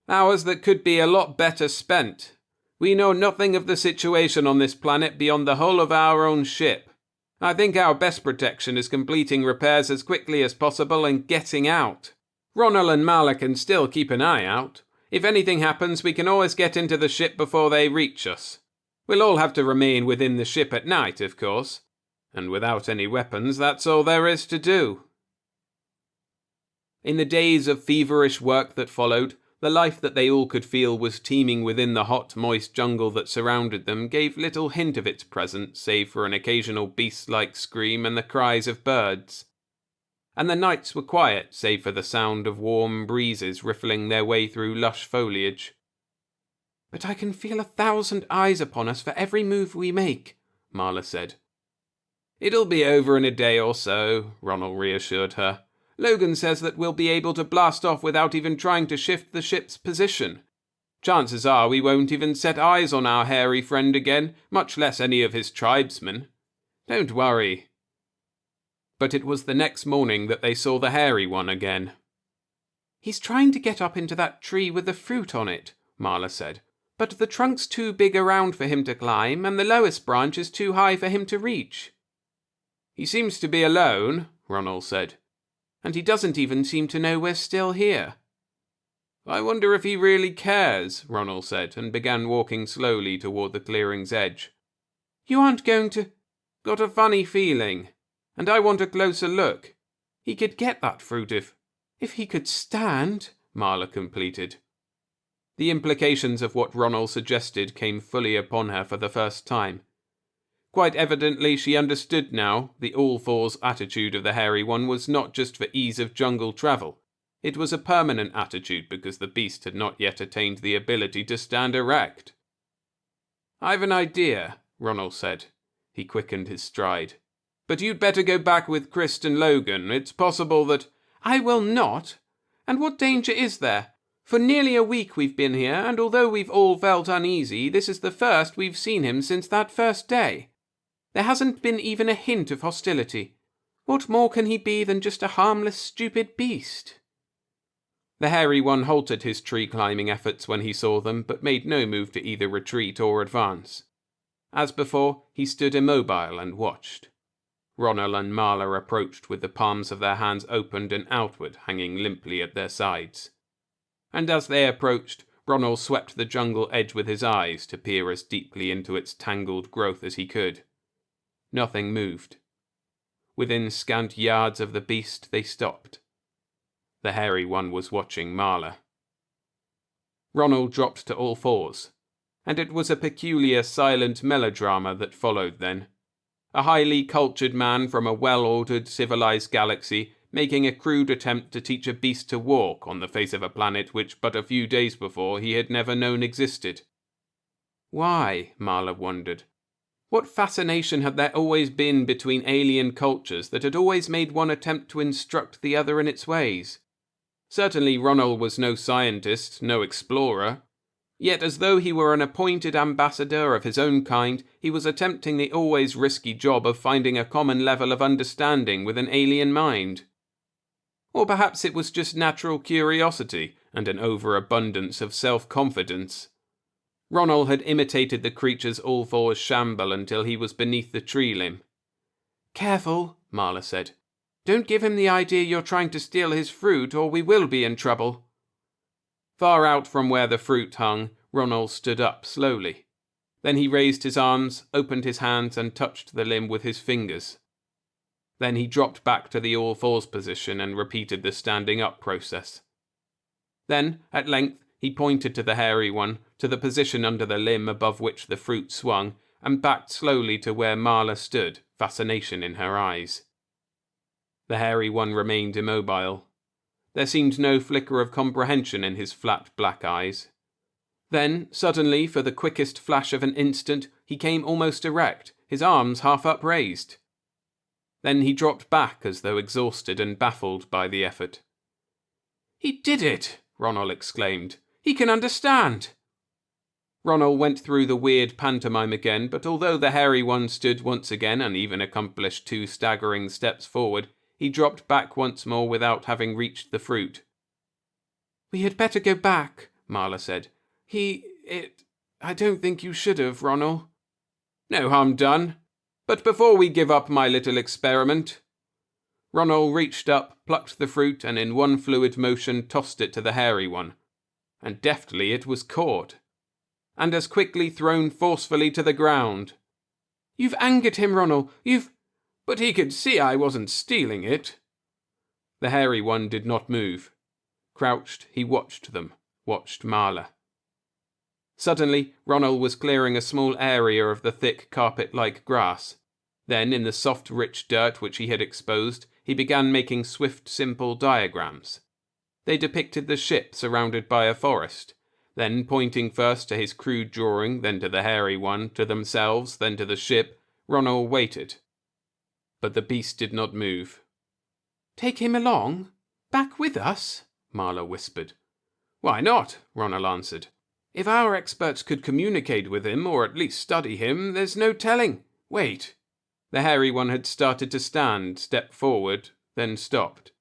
Hours that could be a lot better spent. We know nothing of the situation on this planet beyond the hull of our own ship. I think our best protection is completing repairs as quickly as possible and getting out. Ronald and Marla can still keep an eye out. If anything happens, we can always get into the ship before they reach us. We'll all have to remain within the ship at night, of course. And without any weapons, that's all there is to do. In the days of feverish work that followed, the life that they all could feel was teeming within the hot, moist jungle that surrounded them gave little hint of its presence save for an occasional beast-like scream and the cries of birds. And the nights were quiet save for the sound of warm breezes riffling their way through lush foliage. But I can feel 1,000 eyes upon us for every move we make, Marla said. It'll be over in a day or so, Ronald reassured her. Logan says that we'll be able to blast off without even trying to shift the ship's position. Chances are we won't even set eyes on our hairy friend again, much less any of his tribesmen. Don't worry. But it was the next morning that they saw the hairy one again. He's trying to get up into that tree with the fruit on it, Marla said. But the trunk's too big around for him to climb, and the lowest branch is too high for him to reach. He seems to be alone, Ronald said. And he doesn't even seem to know we're still here. I wonder if he really cares, Ronald said, and began walking slowly toward the clearing's edge. You aren't going to... Got a funny feeling, and I want a closer look. He could get that fruit if he could stand, Marla completed. The implications of what Ronald suggested came fully upon her for the first time. Quite evidently she understood now the all-fours attitude of the hairy one was not just for ease of jungle travel. It was a permanent attitude because the beast had not yet attained the ability to stand erect. I've an idea, Ronald said. He quickened his stride. But you'd better go back with Chris and Logan. It's possible that... I will not. And what danger is there? For nearly a week we've been here, and although we've all felt uneasy, this is the first we've seen him since that first day. There hasn't been even a hint of hostility. What more can he be than just a harmless, stupid beast? The hairy one halted his tree-climbing efforts when he saw them, but made no move to either retreat or advance. As before, he stood immobile and watched. Ronald and Marla approached with the palms of their hands opened and outward, hanging limply at their sides. And as they approached, Ronald swept the jungle edge with his eyes to peer as deeply into its tangled growth as he could. Nothing moved. Within scant yards of the beast, they stopped. The hairy one was watching Marla. Ronald dropped to all fours, and it was a peculiar silent melodrama that followed then. A highly cultured man from a well-ordered, civilized galaxy making a crude attempt to teach a beast to walk on the face of a planet which but a few days before he had never known existed. Why, Marla wondered. What fascination had there always been between alien cultures that had always made one attempt to instruct the other in its ways? Certainly Ronald was no scientist, no explorer. Yet as though he were an appointed ambassador of his own kind, he was attempting the always risky job of finding a common level of understanding with an alien mind. Or perhaps it was just natural curiosity and an overabundance of self-confidence. Ronald had imitated the creature's all-fours shamble until he was beneath the tree limb. "Careful," Marla said. "Don't give him the idea you're trying to steal his fruit, or we will be in trouble." Far out from where the fruit hung, Ronald stood up slowly. Then he raised his arms, opened his hands, and touched the limb with his fingers. Then he dropped back to the all-fours position and repeated the standing up process. Then, at length, he pointed to the hairy one, to the position under the limb above which the fruit swung, and backed slowly to where Marla stood, fascination in her eyes. The hairy one remained immobile. There seemed no flicker of comprehension in his flat black eyes. Then, suddenly, for the quickest flash of an instant, he came almost erect, his arms half upraised. Then he dropped back as though exhausted and baffled by the effort. "He did it!" Ronald exclaimed. "He can understand!" Ronald went through the weird pantomime again, but although the hairy one stood once again and even accomplished 2 staggering steps forward, he dropped back once more without having reached the fruit. "We had better go back," Marla said. I don't think you should have, Ronald." "No harm done. But before we give up my little experiment..." Ronald reached up, plucked the fruit, and in one fluid motion tossed it to the hairy one. And deftly it was caught. And as quickly thrown forcefully to the ground. "You've angered him, Ronald. But he could see I wasn't stealing it." The hairy one did not move. Crouched, he watched them, watched Marla. Suddenly, Ronald was clearing a small area of the thick carpet-like grass. Then, in the soft, rich dirt which he had exposed, he began making swift, simple diagrams. They depicted the ship surrounded by a forest. Then, pointing first to his crude drawing, then to the hairy one, to themselves, then to the ship, Ronald waited. But the beast did not move. "Take him along? Back with us?" Marla whispered. "Why not?" Ronald answered. "If our experts could communicate with him, or at least study him, there's no telling. Wait." The hairy one had started to stand, stepped forward, then stopped.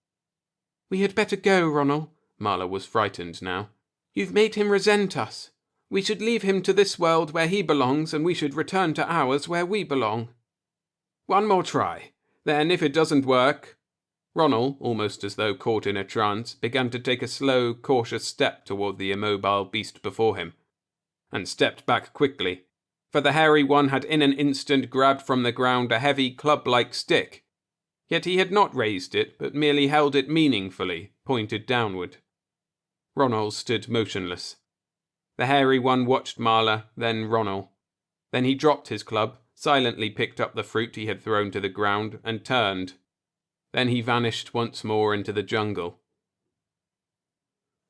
"We had better go, Ronald." Marla was frightened now. "You've made him resent us. We should leave him to this world where he belongs, and we should return to ours where we belong." "One more try. Then, if it doesn't work..." Ronald, almost as though caught in a trance, began to take a slow, cautious step toward the immobile beast before him, and stepped back quickly, for the hairy one had in an instant grabbed from the ground a heavy club-like stick. Yet he had not raised it, but merely held it meaningfully, pointed downward. Ronald stood motionless. The hairy one watched Marla, then Ronald. Then he dropped his club, silently picked up the fruit he had thrown to the ground, and turned. Then he vanished once more into the jungle.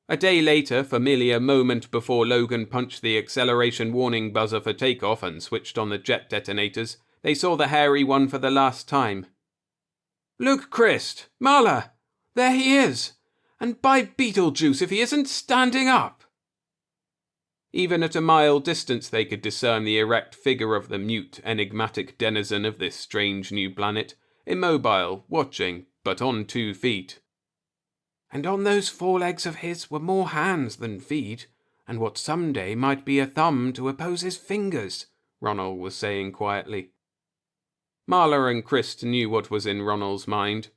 A day later, familiar moment before Logan punched the acceleration warning buzzer for takeoff and switched on the jet detonators, they saw the hairy one for the last time. "Look, Christ! Marla! There he is! And by Beetlejuice if he isn't standing up!" Even at a mile distance they could discern the erect figure of the mute, enigmatic denizen of this strange new planet, immobile, watching, but on 2 feet. "And on those 4 legs of his were more hands than feet, and what someday might be a thumb to oppose his fingers," Ronald was saying quietly. Marla and Christ knew what was in Ronald's mind,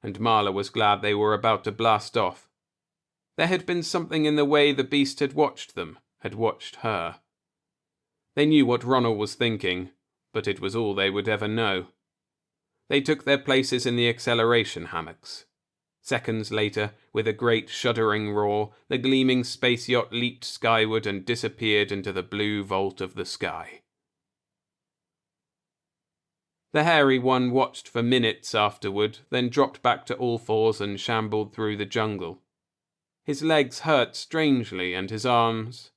and Marla was glad they were about to blast off. There had been something in the way the beast had watched them, had watched her. They knew what Ronald was thinking, but it was all they would ever know. They took their places in the acceleration hammocks. Seconds later, with a great shuddering roar, the gleaming space yacht leaped skyward and disappeared into the blue vault of the sky. The hairy one watched for minutes afterward, then dropped back to all fours and shambled through the jungle. His legs hurt strangely, and his arms.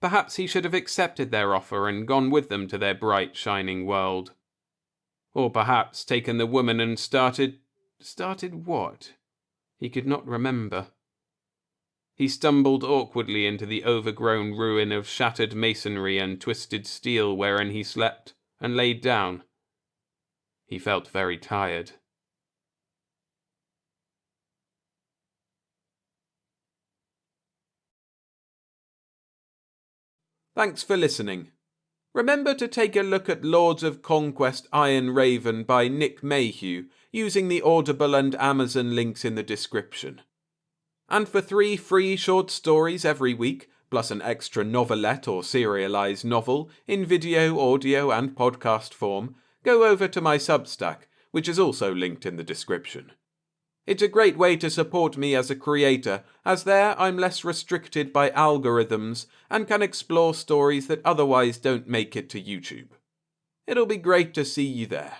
Perhaps he should have accepted their offer and gone with them to their bright, shining world. Or perhaps taken the woman and started what? He could not remember. He stumbled awkwardly into the overgrown ruin of shattered masonry and twisted steel wherein he slept, and laid down. He felt very tired. Thanks for listening. Remember to take a look at Lords of Conquest Iron Raven by Nick Mayhew using the Audible and Amazon links in the description. And for 3 free short stories every week, plus an extra novelette or serialized novel in video, audio and podcast form, go over to my Substack, which is also linked in the description. It's a great way to support me as a creator, as there I'm less restricted by algorithms and can explore stories that otherwise don't make it to YouTube. It'll be great to see you there.